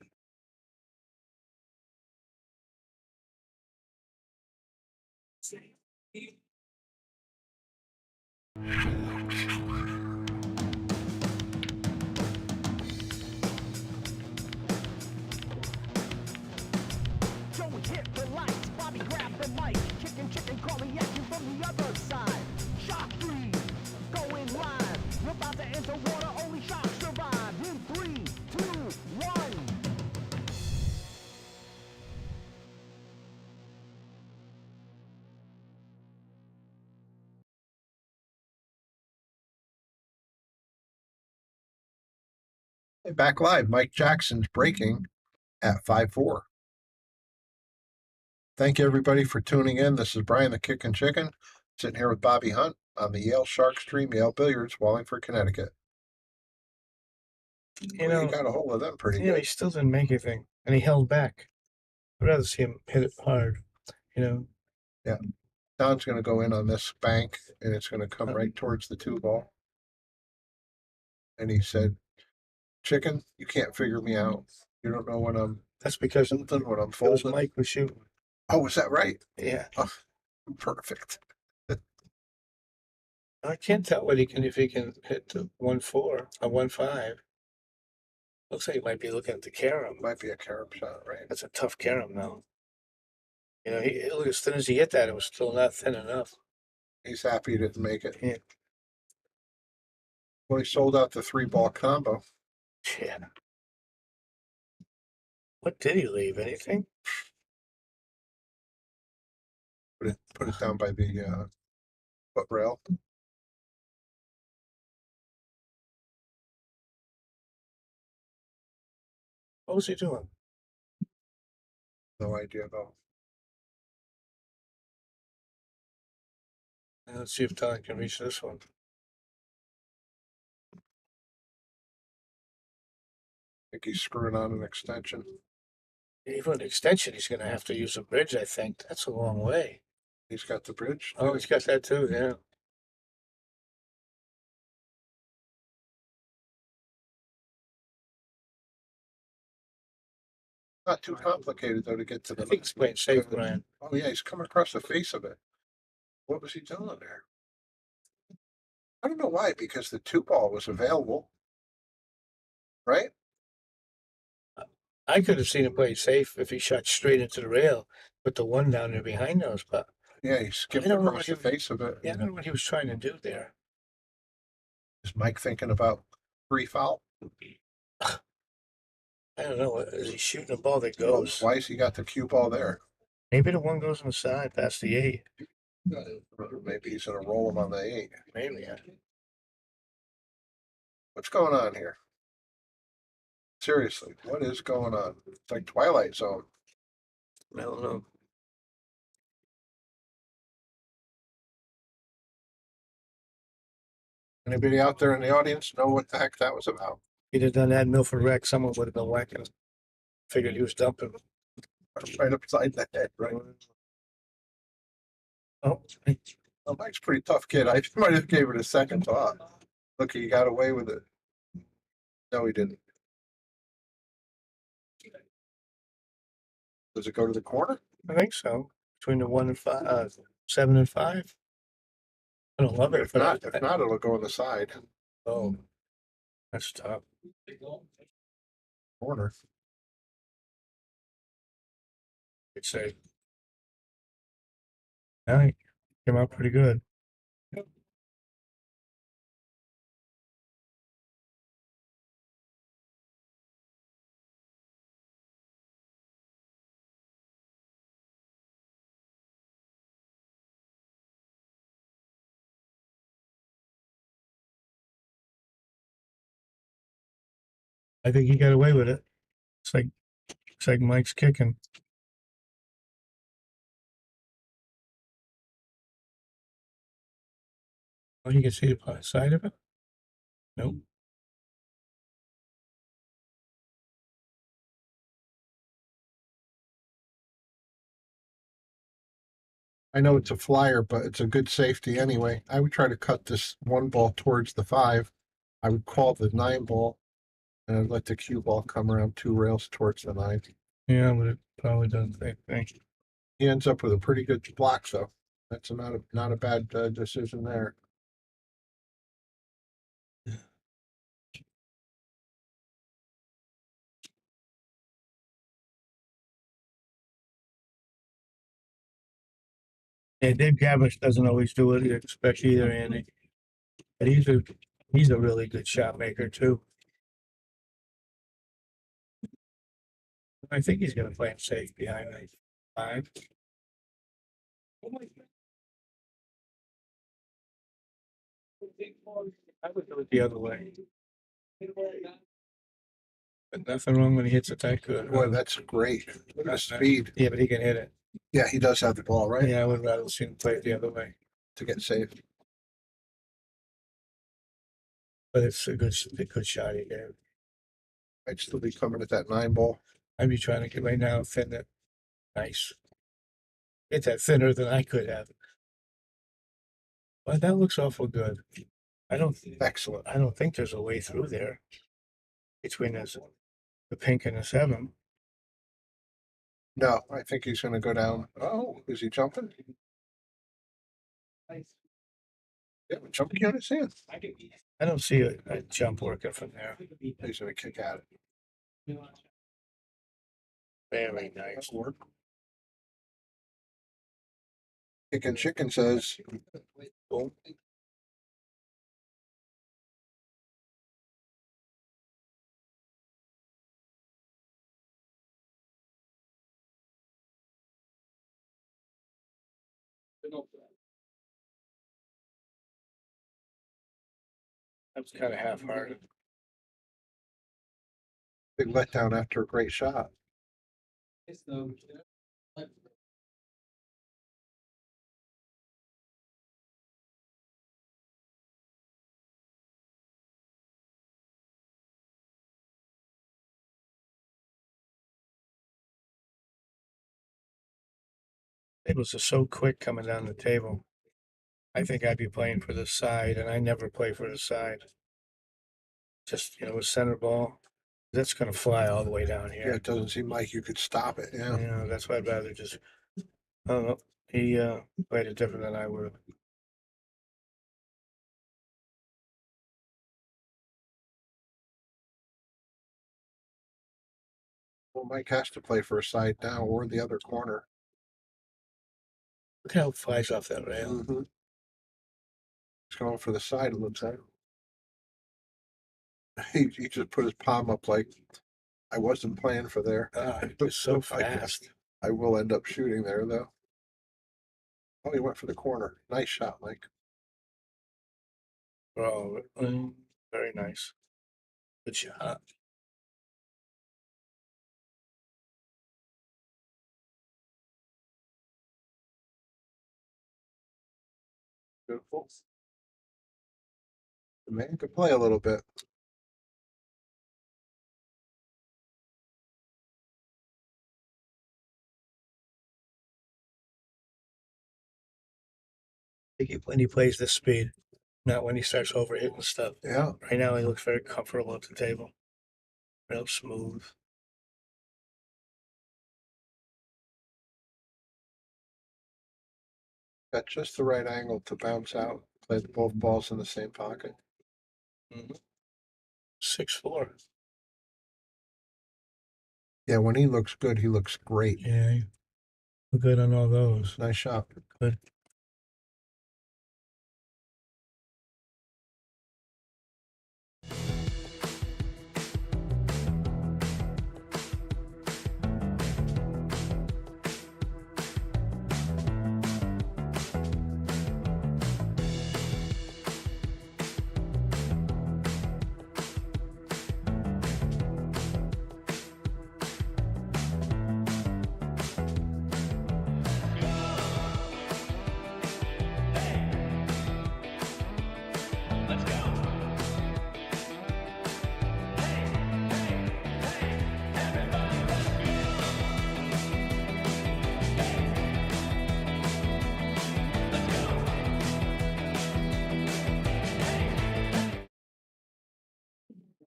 Joey hit the lights, Bobby grabbed the mic, chicken calling at you from the other side. Shock 3, going live. We're about to enter water, only sharks survive. In 3, 2, 1. Back live, Mike Jackson's breaking at 5-4. Thank you, everybody, for tuning in. This is Brian the Kickin' Chicken, sitting here with Bobby Hunt on the Yale Shark Stream, Yale Billiards, Wallingford, Connecticut. You know, he got a hold of them pretty he good. still didn't make anything, and he held back. I'd rather see him hit it hard, you know. Yeah. Don's gonna go in on this bank and it's gonna come right towards the two ball. And he said, "Chicken, you can't figure me out. You don't know when I'm That's because something, when I'm it was folding." Mike was shooting. Oh, was that right? Yeah. Oh, perfect. I can't tell what if he can hit the 1-4 or 1-5. Looks like he might be looking at the carom. Might be a carom shot, right? That's a tough carom though. You know, he look as thin as he hit that, it was still not thin enough. He's happy he didn't make it. Yeah. Well, he sold out the 3-ball combo. Yeah. What did he leave? Anything? Put it down by the foot rail. What was he doing? No idea though. Let's see if Don can reach this one. I think he's screwing on an extension. Even an extension, he's going to have to use a bridge, I think. That's a long way. He's got the bridge. Oh, he's got that too, yeah. Not too complicated though to get to I the. think he's playing safe, Brian. Oh yeah, he's coming across the face of it. What was he doing there? I don't know why, because the 2-ball was available. Right? I could have seen him play safe if he shot straight into the rail, put the one down there behind those, but Yeah, he skipped I don't know across what the face of it. yeah, I don't know what he was trying to do there. Is Mike thinking about free foul? I don't know. Is he shooting a ball that Oh, goes? twice he got the cue ball there. Maybe the one goes on the side past the 8. Maybe he's gonna roll him on the 8. Maybe. Yeah. What's going on here? Seriously, what is going on? It's like Twilight Zone. I don't know. Anybody out there in the audience know what the heck that was about? He'd have done that in Milford Rec, someone would have been whacking him. Figured he was dumping. Right upside the head, right? Oh, Well, Mike's a pretty tough kid. I might have gave it a second thought. Look, he got away with it. No, he didn't. Does it go to the corner? I think so. Between the 1 and 5, 7 and 5. I don't love it. If not, it'll go on the side. Oh, that's tough. Corner. I'd say. All right, came out pretty good. I think he got away with it. It's like Mike's kicking. Oh, you can see the side of it? Nope. I know it's a flyer, but it's a good safety anyway. I would try to cut this 1 ball towards the 5. I would call the 9 ball and I'd let the cue ball come around 2 rails towards the 9. Yeah, but it probably does the same thing. He ends up with a pretty good block, though. That's not a bad decision there. Yeah, Dave Gavish doesn't always do what you expect either, Andy. But he's a really good shot maker too. I think he's gonna play him safe behind the 5. I would do it the other way. But nothing wrong when he hits it that good. Boy, that's great. Look at the speed. Yeah, but he can hit it. Yeah, he does have the ball, right? Yeah, I would rather see him play it the other way. To get saved. But it's a good shot he gave. I'd still be coming at that 9 ball. I'd be trying to get right now thin it. Nice. Get that thinner than I could have. But that looks awful good. Excellent. I don't think there's a way through there between the pink and the 7. No, I think he's gonna go down. Oh, is he jumping? Yeah, jumping on his hand. I don't see a jump working from there. He's gonna kick at it. Very nice. Chicken Chicken says, Boom. That's kind of half-hearted. big letdown after a great shot. Tables are so quick coming down the table. I think I'd be playing for the side, and I never play for the side. Just, with center ball, that's going to fly all the way down Yeah, here. it doesn't seem like you could stop it. Yeah. Yeah, that's why I'd rather just. I don't know. He played it different than I would have. Well, Mike has to play for a side now or the other corner. Look how it flies off that rail. Mm-hmm. He's going for the side, it looks like. He just put his palm up like I wasn't playing for there. It's so fast. I will end up shooting there though. Oh, he went for the corner. Nice shot, Mike. Oh, very nice. Good shot. Beautiful. The man could play a little bit. When he plays this speed, not when he starts overhitting stuff. Yeah. Right now, he looks very comfortable at the table. Real smooth. Got just the right angle to bounce out. Played both balls in the same pocket. 6-4. Yeah, when he looks good, he looks great. Yeah, we're good on all those. Nice shot. Good.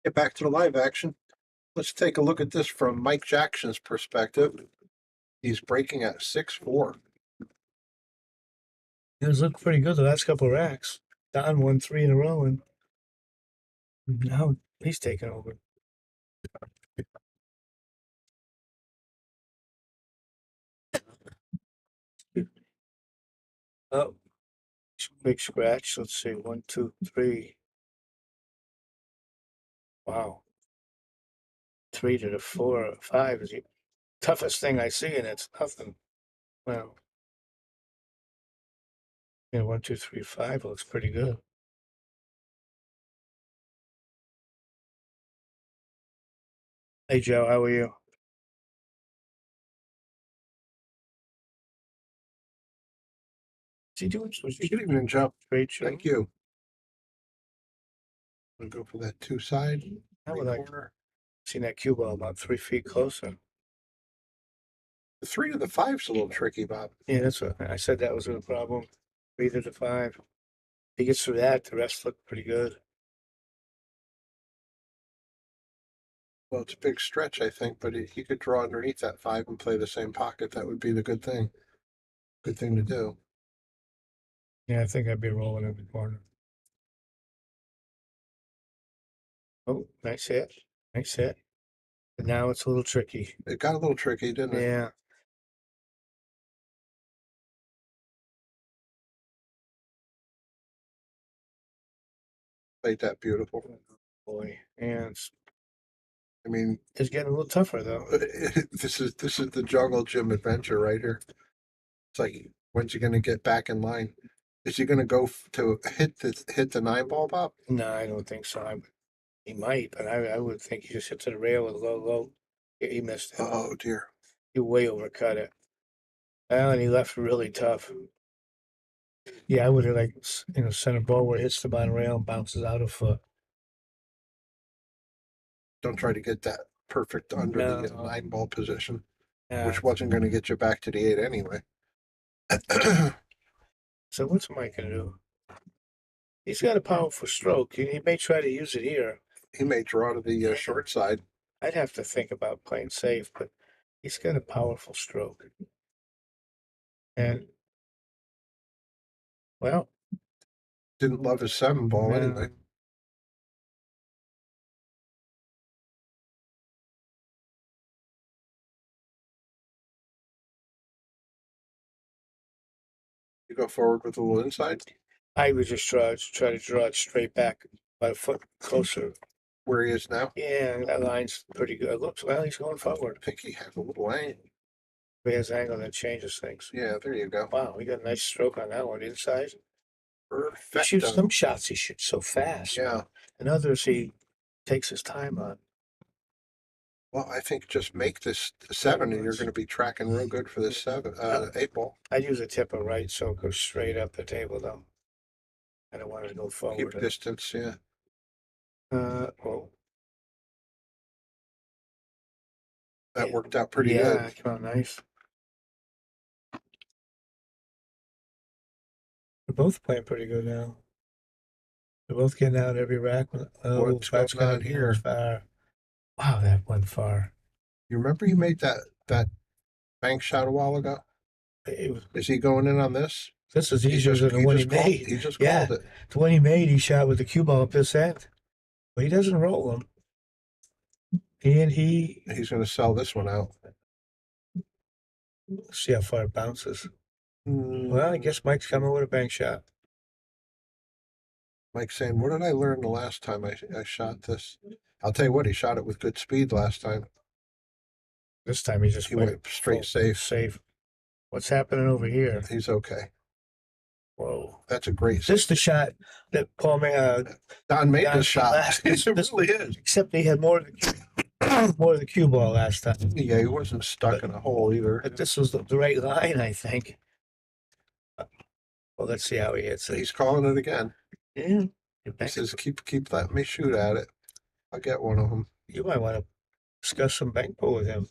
Get back to the live action. Let's take a look at this from Mike Jackson's perspective. He's breaking at 6-4. It was looking pretty good the last couple of racks. Don won 3 in a row, and now he's taking over. Oh, big scratch. Let's see. 1, 2, 3. Wow. 3 to the 4, 5 is the toughest thing I see, and it's nothing. Wow. Yeah, 1, 2, 3, 5 looks pretty good. Hey Joe, how are you? Is he doing Good evening, Joe. great show? Thank you. We'll go for that 2 side. How three would I corner. seen that cue ball about 3 feet closer? The 3 to the 5's a little tricky, Bob. Yeah, that's what I said. That was a problem. 3 to the 5. he gets through that, the rest look pretty good. Well, it's a big stretch, I think, but he could draw underneath that 5 and play the same pocket. That would be the good thing. Good thing to do. Yeah, I think I'd be rolling in the corner. Oh, nice hit. Nice hit. But now it's a little tricky. It got a little tricky, didn't it? Yeah. Played that beautiful. Boy. And I mean, it's getting a little tougher though. this is the jungle gym adventure right here. It's like, when's he going to get back in line? Is he going to go to hit the 9 ball, Bob? No, I don't think so. He might, but I would think he just hit to the rail with low. He missed it. Oh dear. He way overcut it. Well, and he left really tough. Yeah, I would have like center ball where it hits the bottom rail and bounces out a foot. Don't try to get that perfect under the No. 9 ball position, Yeah. which wasn't going to get you back to the 8 anyway. So what's Mike gonna do? He's got a powerful stroke. He may try to use it here. He may draw to the short side. I'd have to think about playing safe, but he's got a powerful stroke. And well, Didn't love his 7 ball no, anyway. You go forward with a little inside. I would just try to draw it straight back about a foot closer. Where he is now. Yeah, that line's pretty good. Looks well, he's going forward. I think he has a little angle. If he has angle, that changes things. Yeah, there you go. Wow, we got a nice stroke on that one inside. He Perfect. shoots some shots he shoots so fast. Yeah. And others he takes his time on. Well, I think just make this the 7, and you're going to be tracking real good for this 8 ball. I'd use a tipper right so it goes straight up the table though. I don't want it to go forward. Keep distance, yeah. Well, That worked out pretty yeah, good. came out nice. They're both playing pretty good now. They're both getting out every rack. Oh, What's that's going on gonna here? far. Wow, that went far. You remember you made that bank shot a while ago? Is he going in on this? This is easier than the one he made. He just Yeah. called it. The one he made, he shot with the cue ball up this end. But he doesn't roll them. And He's going to sell this one out. see how far it bounces. Well, I guess Mike's coming with a bank shot. Mike's saying, what did I learn the last time I shot this? I'll tell you what, he shot it with good speed last time. This time he went straight safe. Safe. What's happening over here? He's okay. Whoa. That's a great. Is this the shot that Paul Don made Don this shot. last- It really is. except he had more of the cue ball last time. Yeah, he wasn't stuck in a hole either. But this was the right line, I think. Well, let's see how he hits it. He's calling it again. Yeah. He says, keep letting me shoot at it. I'll get one of them. You might want to discuss some bank pool with him.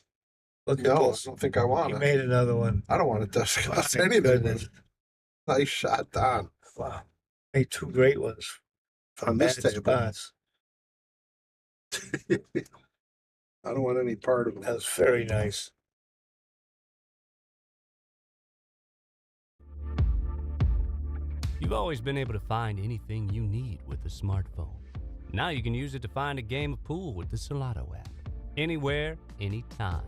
Look at No, I this. don't think I want He to. made another one. I don't want to discuss My anything. goodness. Nice shot, Don. Wow. Made 2 great ones from On this bad table. spots. I don't want any part of That it. was very nice. You've always been able to find anything you need with a smartphone. Now you can use it to find a game of pool with the Solado app. Anywhere, anytime.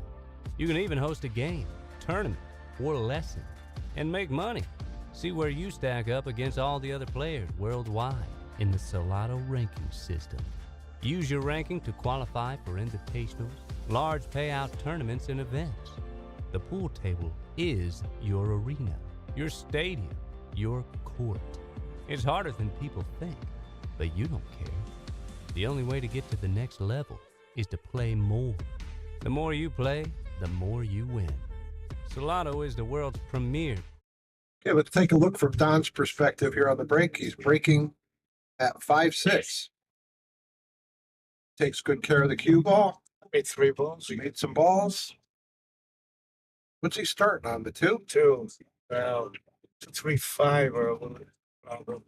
You can even host a game, tournament, or lesson, and make money. See where you stack up against all the other players worldwide in the Solado ranking system. Use your ranking to qualify for invitationals, large payout tournaments, and events. The pool table is your arena, your stadium, your court. It's harder than people think, but you don't care. The only way to get to the next level is to play more. The more you play, the more you win. Solado is the world's premier. Okay, let's take a look from Don's perspective here on the break. He's breaking at 5-6. Takes good care of the cue ball. Made 3 balls. He made some balls. What's he starting on? The 2? 2. Well, 3-5 or a little.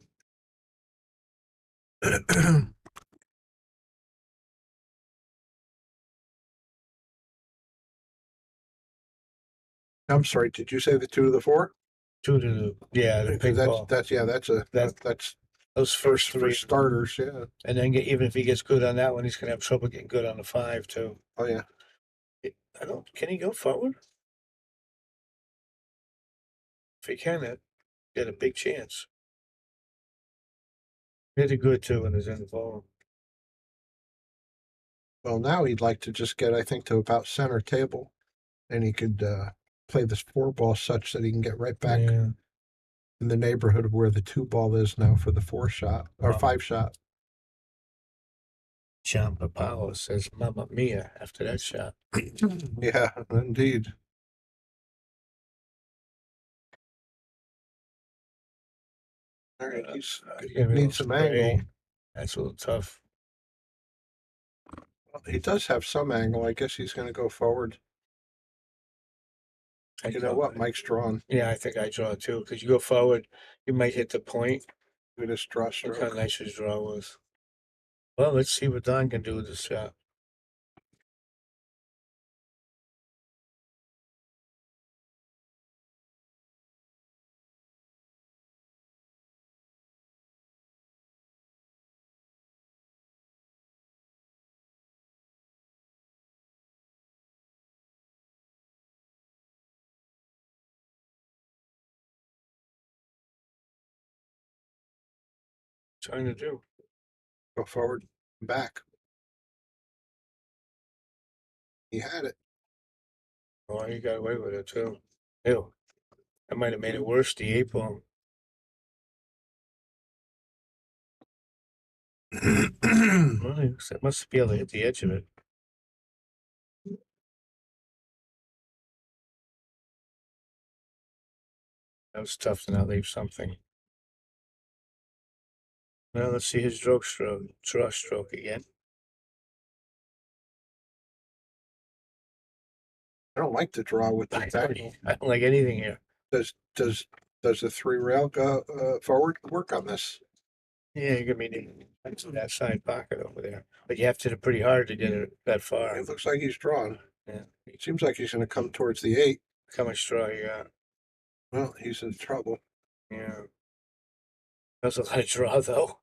I'm sorry, did you say the 2 to the 4? Two to the, yeah, the pink ball. That's Those first for three. starters, yeah. And then even if he gets good on that one, he's gonna have trouble getting good on the 5 too. Oh, yeah. Can he go forward? If he can, it get a big chance. He did good too when he was in the ball. Well, now he'd like to just get, I think, to about center table, and he could play this 4 ball such that he can get right back Yeah. in the neighborhood of where the 2 ball is now for the 4 shot or Wow. 5 shot. John Papalo says "Mamma Mia" after that shot. Yeah, indeed. All right, he's needs some angle. That's a little tough. He does have some angle. I guess he's going to go forward. You know what? Mike's drawn. Yeah, I think I draw too. Because you go forward, you might hit the point. We just draw Look how stroke. nice his draw was. Well, let's see what Don can do with this shot. Trying to do. Go forward, back. He had it. Oh, he got away with it too. Ew. That might have made it worse, the 8 ball. Well, that must be able to hit the edge of it. That was tough to not leave something. Now let's see his draw stroke again. I don't like the draw with the angle. I don't like anything here. Does the 3 rail go forward work on this? Yeah, you're gonna be into that side pocket over there, but you have to hit it pretty hard to get it that far. It looks like he's drawn. Yeah. It seems like he's going to come towards the 8. How much straw you got? Well, he's in trouble. Yeah. That was a lot of draw though.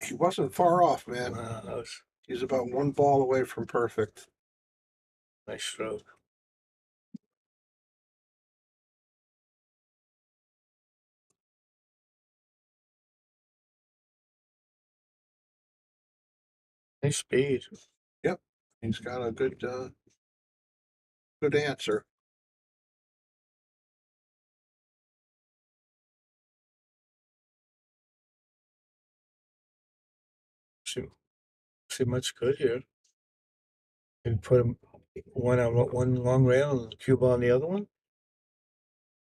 He wasn't far off, man. That was He's about 1 ball away from perfect. nice stroke. Nice speed. Yep, he's got a good answer. See much good here. And put him one on one long rail and cue ball on the other one.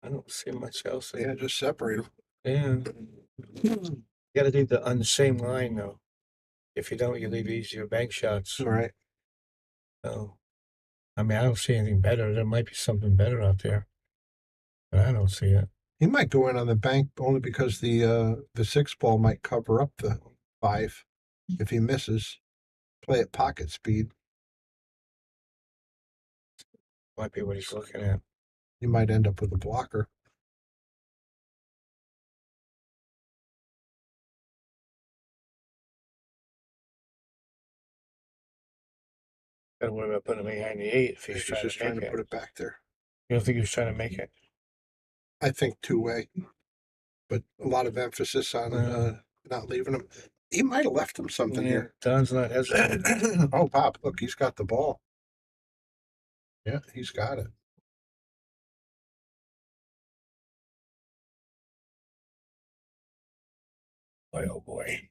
I don't see much else. Yeah, just separate them. Yeah. You gotta leave on the same line though. If you don't, you leave easier bank shots. All right. So, I mean, I don't see anything better. There might be something better out there, but I don't see it. He might go in on the bank only because the 6 ball might cover up the 5 if he misses. Play at pocket speed. Might be what he's looking at. You might end up with a blocker. Gotta worry about putting him behind the 8 if he's He's just trying to put it back there. You don't think he was trying to make it? I think 2-way, but a lot of emphasis on not leaving him. He might have left him something here. Don's not hesitating. Oh, Pop, look, he's got the ball. Yeah, he's got it. Boy, oh boy.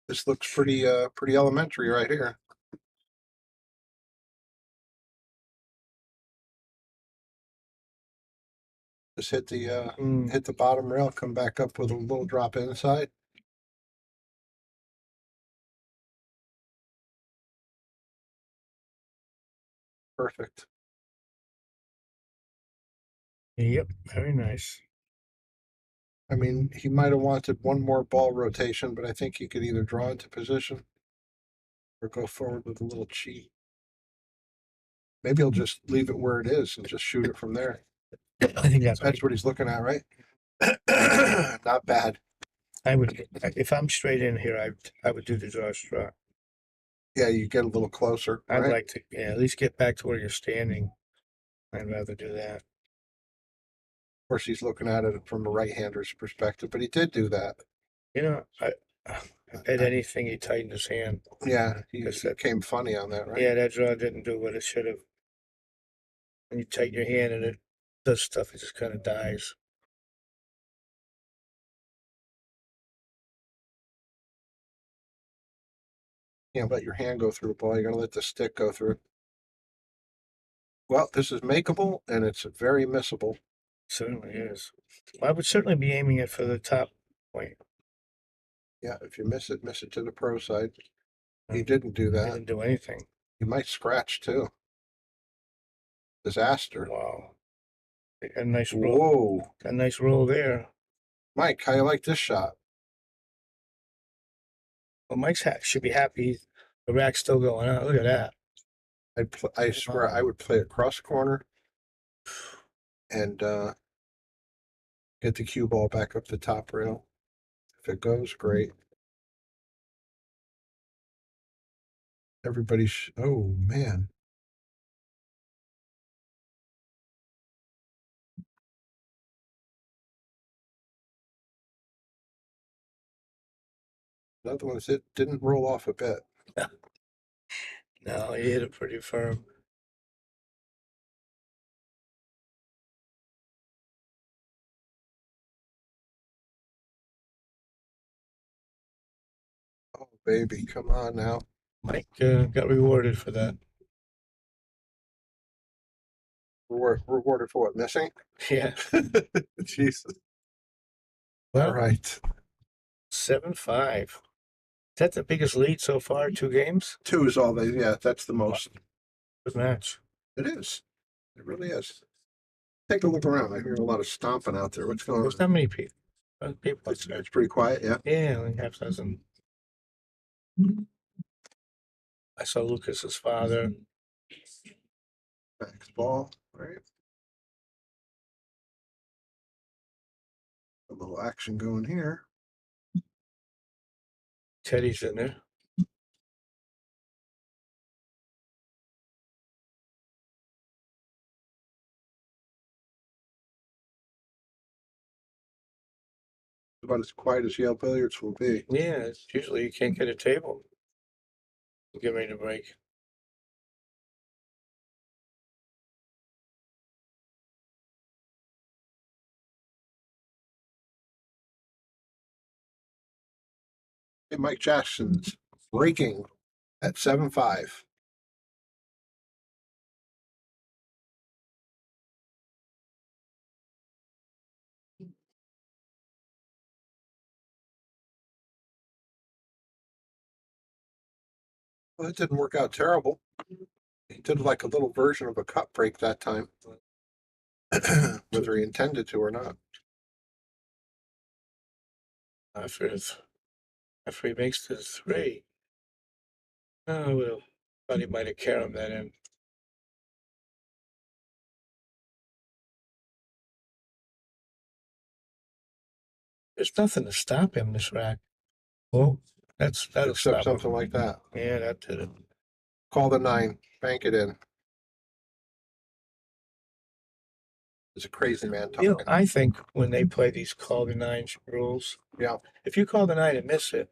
This looks pretty elementary right here. Just hit the bottom rail, come back up with a little drop inside. Perfect. Yep, very nice. I mean, he might have wanted one more ball rotation, but I think he could either draw into position or go forward with a little cheat. Maybe he'll just leave it where it is and just shoot it from there. I think that's That's what he's looking at, right? Not bad. I would, if I'm straight in here, I would do the draw straw. Yeah, you get a little closer, I'd right? like to, yeah, at least get back to where you're standing. I'd rather do that. Of course, he's looking at it from a right-hander's perspective, but he did do that. You know, I bet anything he tightened his hand. Yeah, he Because that- came funny on that, right? Yeah, that draw didn't do what it should have. When you tighten your hand and it does stuff, it just kind of dies. Can't let your hand go through a ball. You gotta let the stick go through it. Well, this is makeable and it's very missable. Certainly is. I would certainly be aiming it for the top point. Yeah, if you miss it to the pro side. He didn't do I that. didn't do anything. He might scratch too. Disaster. Wow. A nice roll. Whoa. A nice roll there. Mike, how you like this shot? Well, Mike's should be happy. The rack's still going on. Look at that. I swear I would play it cross corner and get the cue ball back up the top rail. If it goes, great. Everybody's, oh man. Another one it didn't roll off a bit. No, he hit it pretty firm. Oh baby, come on now. Mike got rewarded for that. Rewarded for what? Missing? Yeah. Jesus. Well, All right. 7-5. Is that the biggest lead so far? 2 games? 2 is all they, yeah, that's the most. Good match. It is. It really is. Take a look around. I hear a lot of stomping out there. What's going on? There's not many people. People. It's pretty quiet, yeah. Yeah, like half dozen. I saw Lucas's father. Back ball, right? A little action going here. Teddy's in there. About as quiet as Yale billiards will be. Yeah, it's usually you can't get a table. Get ready to break. Hey, Mike Jackson's breaking at 7-5. Well, it didn't work out terrible. He did like a little version of a cut break that time, whether he intended to or not. After he makes the 3. Oh, well, thought he might have carried that in. There's nothing to stop him, this rack. Well, that'll Except stop him. something like that. Yeah, that did it. Call the 9, bank it in. It's a crazy man You know, talking. I think when they play these call the 9 rules, Yeah. if you call the 9 and miss it,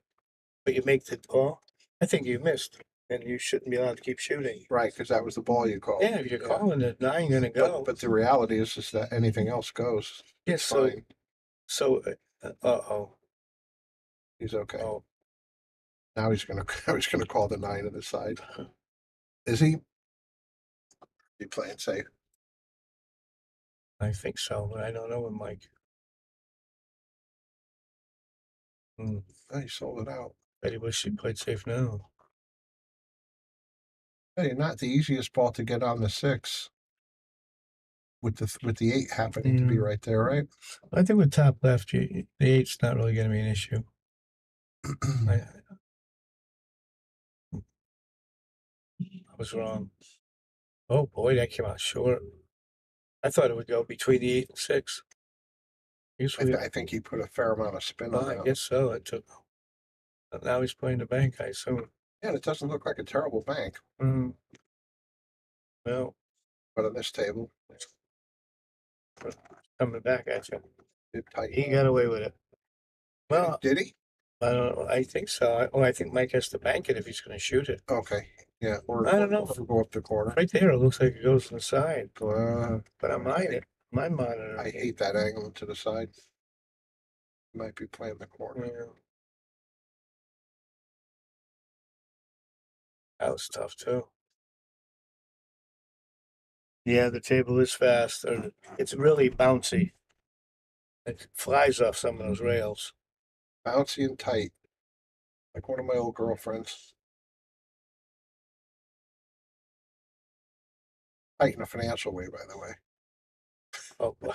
but you make the call, I think you missed, and you shouldn't be allowed to keep shooting. Right, because that was the ball you called. Yeah, if you're calling the 9, you're gonna go. But the reality is that anything else goes. Yeah, It's so fine. uh-oh. He's okay. Oh, Now he's gonna call the 9 on the side. Is he? He playing safe. I think so, but I don't know with Mike. Oh, he sold it out. Bet he wish he played safe now. Hey, not the easiest ball to get on the 6 with the 8 happening to be right there, right? I think with top left, the 8's not really going to be an issue. I was wrong. Oh boy, that came out short. I thought it would go between the 8 and 6. Usually, I think he put a fair amount of spin on I that. guess so. It took. Now he's playing the bank, I assume. Yeah, it doesn't look like a terrible bank, Well, but on this table, coming back at you. it tightened. He got away with it. Well, Did he? I don't know. I think so. I think Mike has to bank it if he's going to shoot it. Okay, yeah, or I don't know. or go up the corner. Right there, it looks like it goes to the side. Uh, But on my monitor, I hate that angle to the side. Might be playing the corner. Yeah. That was tough too. Yeah, the table is fast. It's really bouncy. It flies off some of those rails. Bouncy and tight, like one of my old girlfriends. Tight in a financial way, by the way. Oh, boy.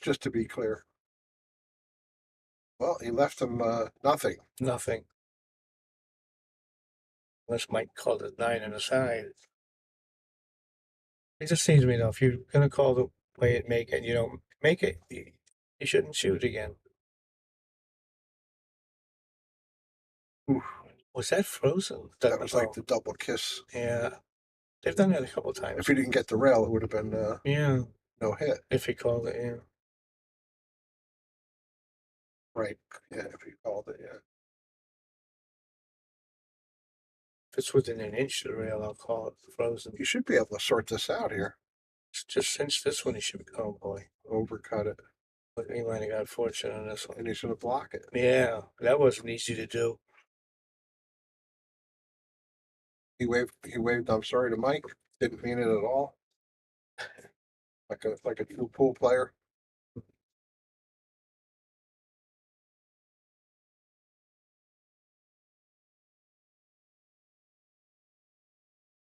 Just to be clear. Well, he left him nothing. Nothing. Unless Mike called it 9 on the side. It just seems to me though, if you're gonna call the way it make it, you don't make it, you shouldn't shoot again. Oof. Was that frozen? That was like the double kiss. Yeah. They've done that a couple times. If he didn't get the rail, it would have been Yeah. no hit. If he called it, yeah. Right. Yeah, if he called it, yeah. If it's within an inch of the rail, I'll call it frozen. You should be able to sort this out here. Just cinch this one, he should be, oh boy. Overcut it. But he might have got fortunate on this one. And he's gonna block it. Yeah, that wasn't easy to do. He waved I'm sorry to Mike. Didn't mean it at all. Like a true pool player.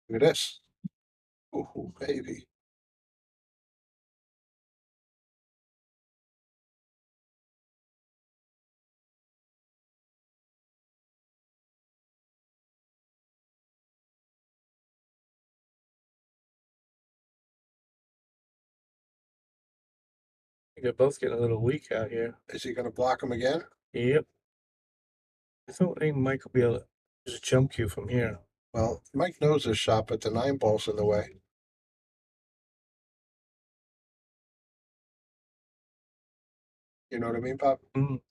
Look at this. Ooh, baby. They're both getting a little weak out here. Is he gonna block him again? Yep. I think Mike will be able to use a jump cue from here. Well, Mike knows his shot, but the 9 ball's in the way. You know what I mean, Bob? Mm.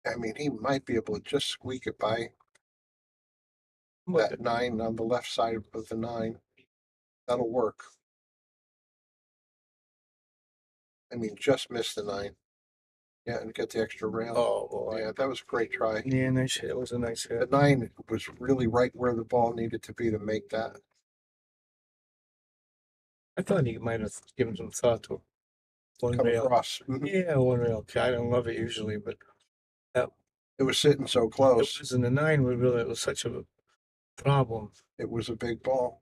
I mean, he might be able to just squeak it by But that 9 on the left side of the 9. That'll work. I mean, just miss the 9. Yeah, and get the extra rail. oh boy. Yeah, that was a great try. Yeah, nice hit. It was a nice The hit. 9 was really right where the ball needed to be to make that. I thought he might have given some thought to one Come rail. across. Yeah, one rail. I don't love it usually, but It was sitting so it close. was in the 9 was really, it was such a problem. It was a big ball.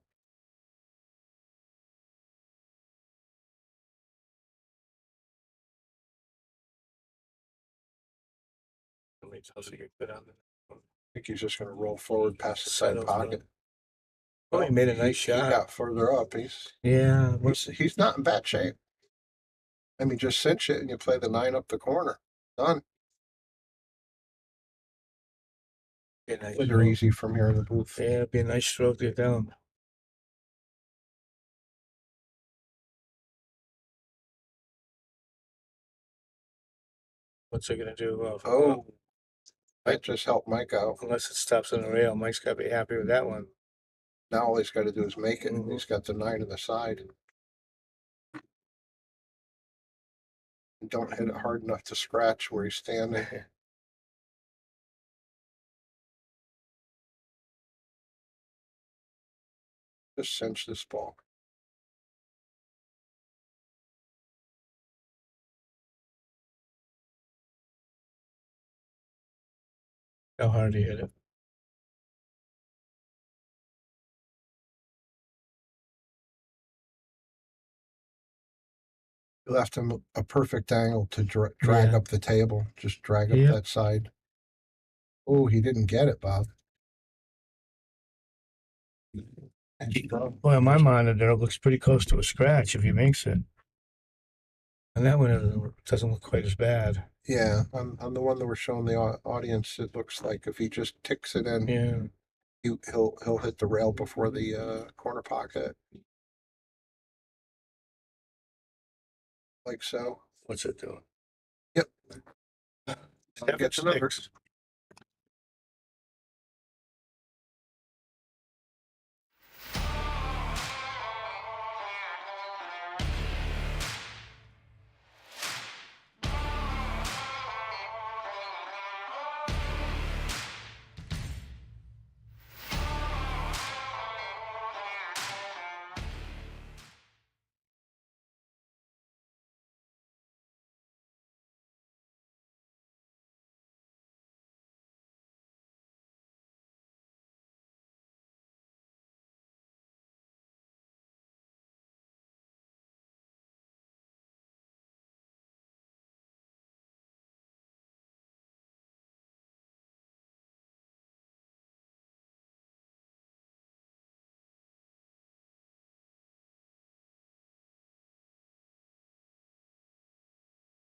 Really tough to get good on I think he's just going to roll forward past the Side side of pocket. Oh, he made a nice He shot. got further up. Yeah. He's not in bad shape. I mean, just cinch it and you play the 9 up the corner. Done. Be a nice They're stroke. easy from here in the booth. Yeah, it'd be a nice stroke to get down. What's it gonna do? Oh, that just helped Mike out. Unless it stops on the rail, Mike's gotta be happy with that one. Now all he's got to do is make it. Mhm. He's got the 9 on the side. Don't hit it hard enough to scratch where he's standing. Just cinch this ball. How hard he hit it. You left him a perfect angle to drag Yeah. up the table. Just drag up Yep. that side. Oh, he didn't get it, Bob. Well, on my monitor, it looks pretty close to a scratch if he makes it. And that one doesn't look quite as bad. Yeah, on the one that we're showing the audience, it looks like if he just ticks it in, Yeah. he'll hit the rail before the corner pocket, like so. What's it doing? Yep. Gets the number.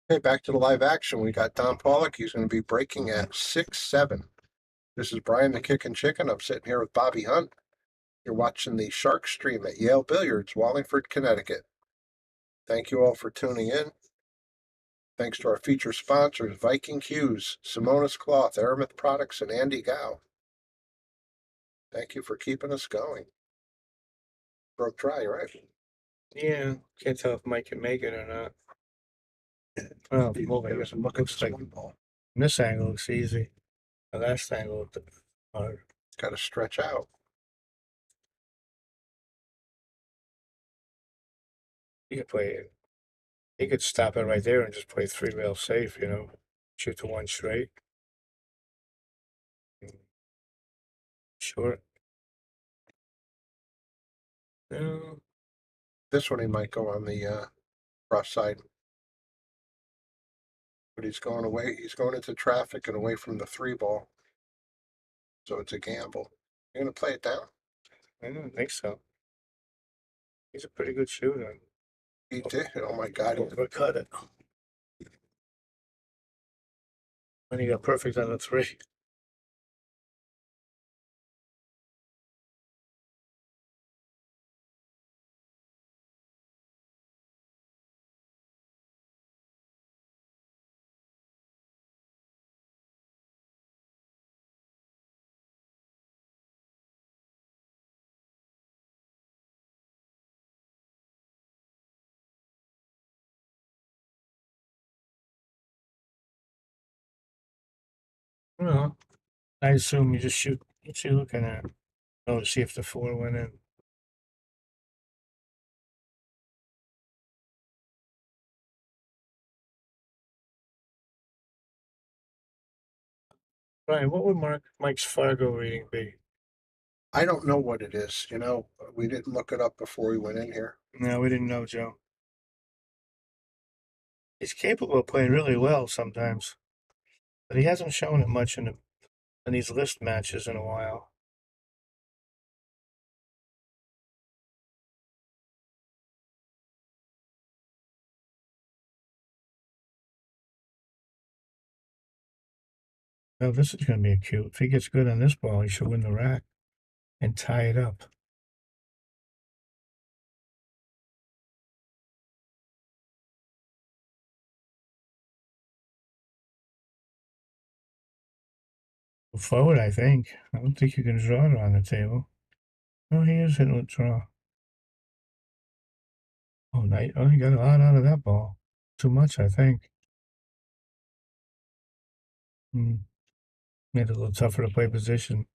Okay, back to the live action. We got Don Paulich. He's going to be breaking at 6-7. This is Brian the Kickin' Chicken. I'm sitting here with Bobby Hunt. You're watching the Shark Stream at Yale Billiards, Wallingford, Connecticut. Thank you all for tuning in. Thanks to our feature sponsors, Viking Cues, Simonis Cloth, Aramith Products, and Andy Gow. Thank you for keeping us going. Broke dry, right? Yeah. Can't tell if Mike can make it or not. Well, There's a look at this one ball. from this angle looks easy. The last angle looked hard. Got to stretch out. You could play it. You could stop it right there and just play 3-rail safe, shoot to one straight. Sure. No. This one he might go on the cross side. But he's going away. He's going into traffic and away from the 3-ball. So it's a gamble. You're going to play it down? I don't think so. He's a pretty good shooter. He did. Oh my God. Overcut it. And he got perfect on the 3. Well, I assume you just shoot. What's he looking at? Oh, to see if the 4 went in. Right, what would Mike's Fargo reading be? I don't know what it is. We didn't look it up before we went in here. No, we didn't know, Joe. He's capable of playing really well sometimes, but he hasn't shown it much in these list matches in a while. Well, this is going to be cute. If he gets good on this ball, he should win the rack and tie it up. Forward, I think. I don't think you can draw it on the table. Oh, he is hitting a draw. Oh, nice. Oh, he got a lot out of that ball. Too much, I think. Made it a little tougher to play position.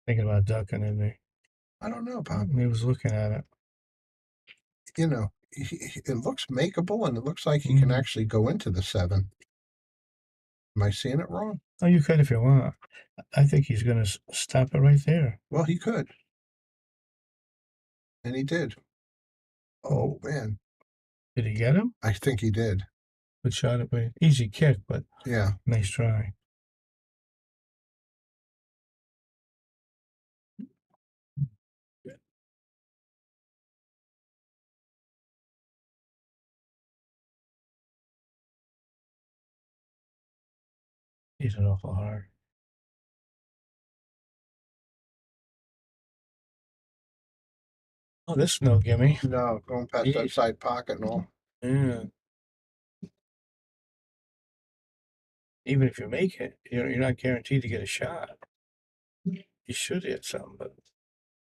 Thinking about ducking, isn't he? I don't know, Bob. He was looking at it. It looks makeable, and it looks like he can actually go into the 7. Am I seeing it wrong? Oh, you could if you want. I think he's going to stop it right there. Well, he could. And he did. Oh, man. Did he get him? I think he did. Good shot at me. Easy kick, but Yeah. nice try. He's an awful hard. Oh, this is no gimme. No, going past that side pocket and all. Yeah. Even if you make it, you're not guaranteed to get a shot. You should hit something, but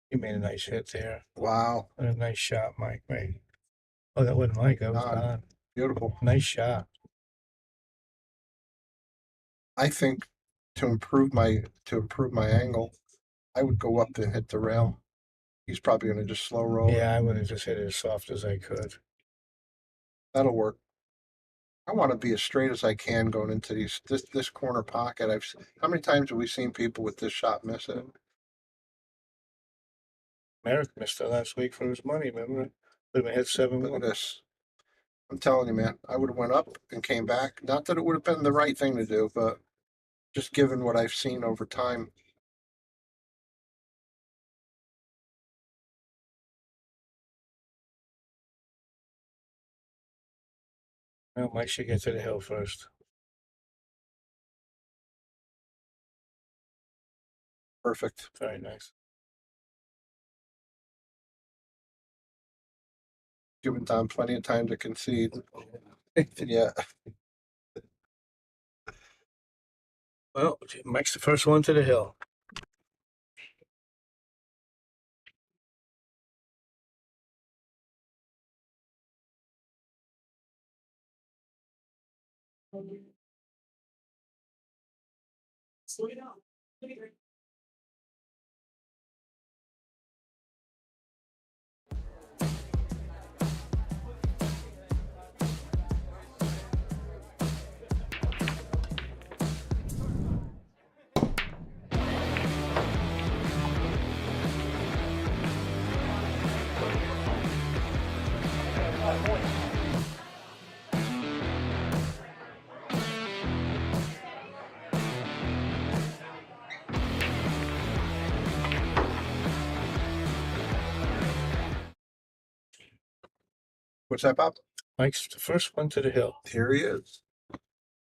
you made a nice hit there. Wow. What a nice shot, Mike. Right. Oh, that wasn't Mike. That was Don. Don. Beautiful. Nice shot. I think to improve my angle, I would go up and hit the rail. He's probably going to just slow roll it. Yeah, I would have just hit it as soft as I could. That'll work. I want to be as straight as I can going into this corner pocket. How many times have we seen people with this shot miss it? Merrick missed it last week for his money, remember? Would have hit 7-1. Look at this. I'm telling you, man, I would have went up and came back. Not that it would have been the right thing to do, but just given what I've seen over time. Well, Mike should get to the hill first. Perfect. Very nice. Given Don plenty of time to concede. Yeah. Well, Mike's the first one to the hill. What's that, Bob? Mike's the first one to the hill. Here he is.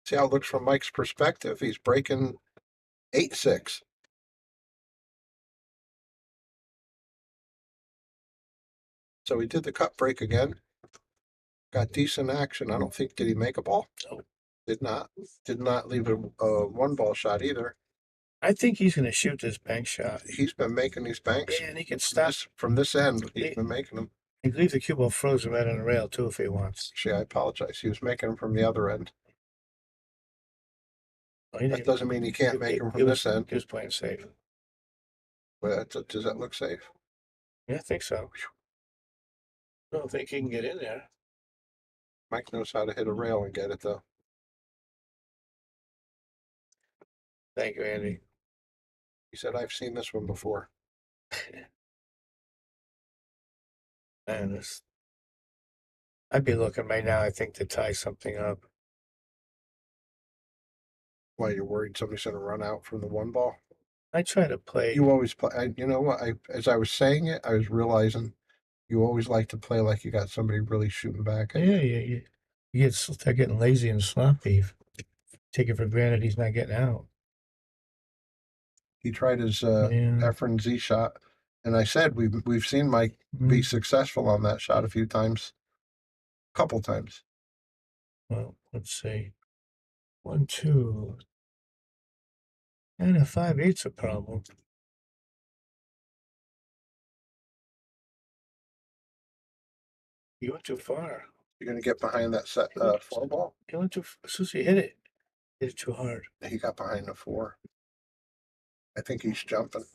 See how it looks from Mike's perspective. He's breaking 8-6. So he did the cut break again. Got decent action. I don't think, did he make a ball? No. Did not. Did not leave a one ball shot either. I think he's going to shoot this bank shot. He's been making these banks. Yeah, and he can stop. From this end. He's been making them. He can leave the cue ball frozen right on the rail, too, if he wants. Actually, I apologize. He was making them from the other end. Oh, That doesn't mean he can't make them from this end. He was playing safe. But does that look safe? Yeah, I think so. I don't think he can get in there. Mike knows how to hit a rail and get it, though. Thank you, Andy. He said, I've seen this one before. Man, I'd be looking right now, I think, to tie something up. Why, you're worried somebody's going to run out from the one ball? I try to play. You always play. You know what? As I was saying it, I was realizing you always like to play like you got somebody really shooting back at you. Yeah. You start getting lazy and sloppy. Take it for granted he's not getting out. He tried his Efren Z shot, and I said we've seen Mike be successful on that shot a few times, a couple times. Well, let's see. 1, 2, and a 5/8's a problem. You went too far. You're going to get behind that set 4 ball. You went too. As soon as you hit it too hard. He got behind the 4. I think he's jumping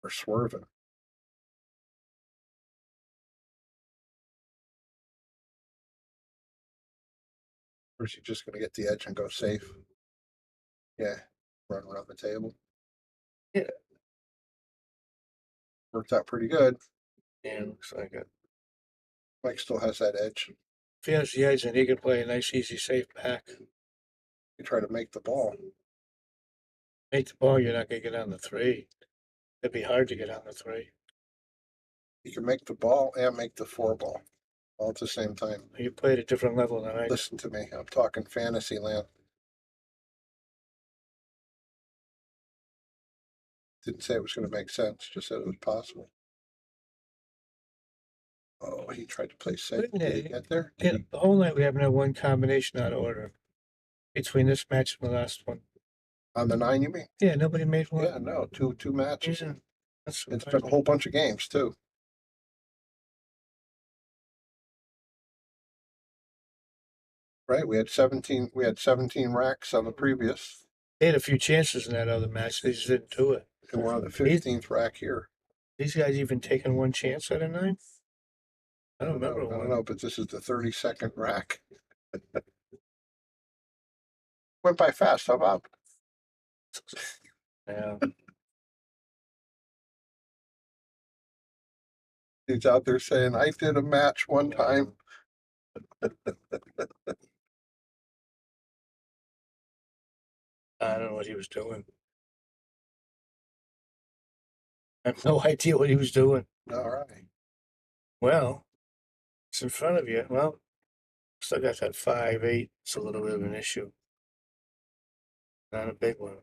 or swerving. Or is he just gonna get the edge and go safe? Yeah, run around the table. Yeah. Worked out pretty good. Yeah, looks like it. Mike still has that edge. If he has the edge, then he can play a nice, easy, safe back. You try to make the ball. Make the ball, you're not gonna get on the 3. It'd be hard to get on the 3. You can make the ball and make the 4 ball all at the same time. You play at a different level than I do. Listen to me. I'm talking fantasy land. Didn't say it was going to make sense. Just said it was possible. Oh, he tried to play safe. Did he get there? Yeah, the whole night we haven't had one combination out of order between this match and the last one. On the 9, you mean? Yeah, nobody made one. Yeah, no, two matches. Yeah, that's It's been a whole bunch of games too. Right, we had 17 racks on the previous, They had a few chances in that other match. They just didn't do it. and we're on the 15th rack here. These guys even taking one chance at a 9? I don't remember I don't one. know, but this is the 32nd rack. Went by fast. How about? Yeah. He's out there saying, I did a match one time. I don't know what he was doing. I have no idea what he was doing. All right. Well, it's in front of you. Well, still got that 5-8. It's a little bit of an issue. Not a big one.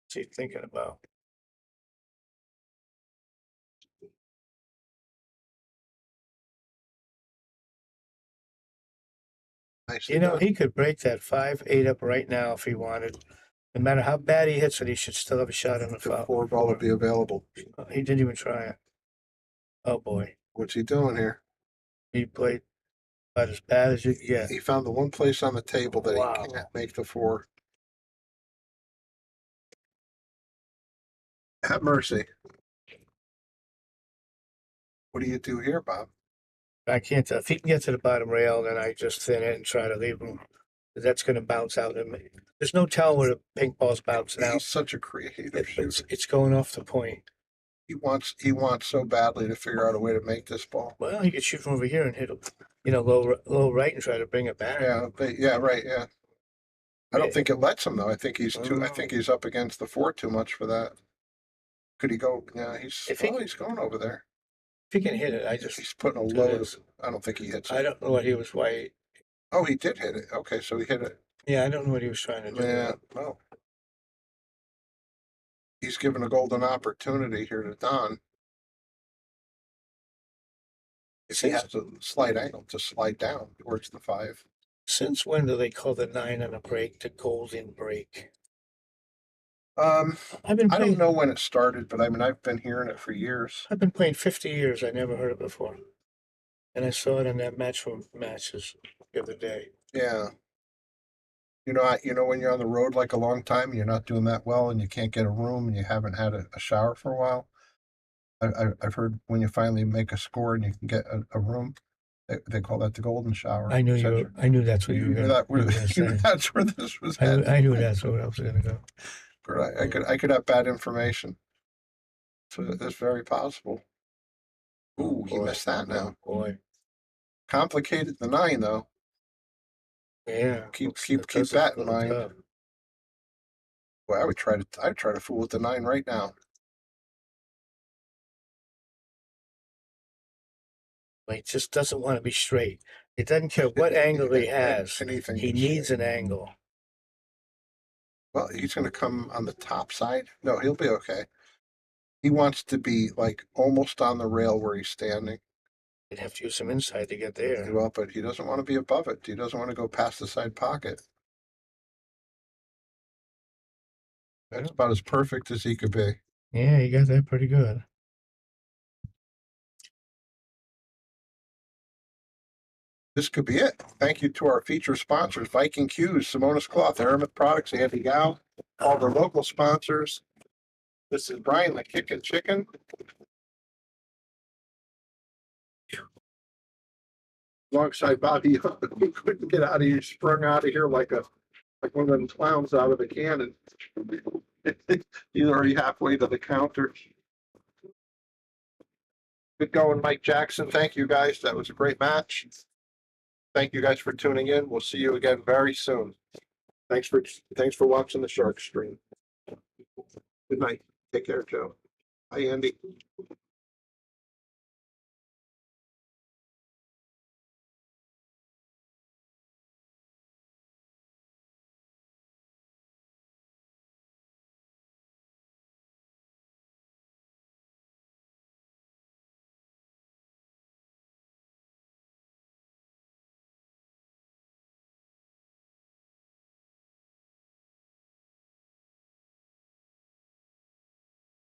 What's he thinking about? Nice. You know, he could break that 5-8 up right now if he wanted. No matter how bad he hits it, he should still have a shot on the the foul. 4 ball would be available. He didn't even try it. Oh boy, What's he doing here? he played about as bad as you could get. He found the one place on the table that Wow. he can't make the 4. Have mercy. What do you do here, Bob? I can't tell. If he can get to the bottom rail, then I just thin it and try to leave him. That's going to bounce out. There's no telling where the pink ball's bouncing out. He's such a creative shooter. It's going off the point. He wants so badly to figure out a way to make this ball. Well, he could shoot from over here and hit, low right and try to bring it back. Yeah, but yeah, right, yeah. I don't think it lets him though. I think he's up against the 4 too much for that. Could he go? Yeah, he's going over there. If he can hit it, He's putting a load. I don't think he hits it. I don't know what he was. Why? Oh, he did hit it. Okay, so he hit it. Yeah, I don't know what he was trying to do. Yeah, well, he's given a golden opportunity here to Don. If he has a slight angle to slide down towards the 5. Since when do they call the 9 on a break the golden break? I I've been playing. don't know when it started, but I mean, I've been hearing it for years. I've been playing 50 years. I never heard it before, and I saw it in that matches the other day. Yeah. You know, when you're on the road like a long time and you're not doing that well and you can't get a room and you haven't had a shower for a while. I've heard when you finally make a score and you can get a room, they call that the golden shower. I knew that's what you were going to say. That's where this was I headed. knew that's where I was going to go. I could have bad information. So it's very possible. Ooh, he missed that now. Boy, Complicated the 9 though. yeah. Keep that in mind. Tough. Well, I'd try to fool with the 9 right now. He just doesn't want to be straight. It doesn't care what angle he has. Anything He is needs straight. an angle. Well, he's going to come on the top side. No, he'll be okay. He wants to be like almost on the rail where he's standing. He'd have to use some insight to get there. Well, but he doesn't want to be above it. He doesn't want to go past the side pocket. That's about as perfect as he could be. Yeah, he got that pretty good. This could be it. Thank you to our feature sponsors, Viking Q's, Simonis Cloth, Aramith Products, Andy Gow, all their local sponsors. This is Brian, the Kickin' Chicken. alongside Bobby. He couldn't get out of here, sprung out of here like one of them clowns out of a cannon. He's already halfway to the counter. Good going, Mike Jackson. Thank you, guys. That was a great match. Thank you guys for tuning in. We'll see you again very soon. Thanks for watching the Shark stream. Good night. Take care, Joe. Hi, Andy.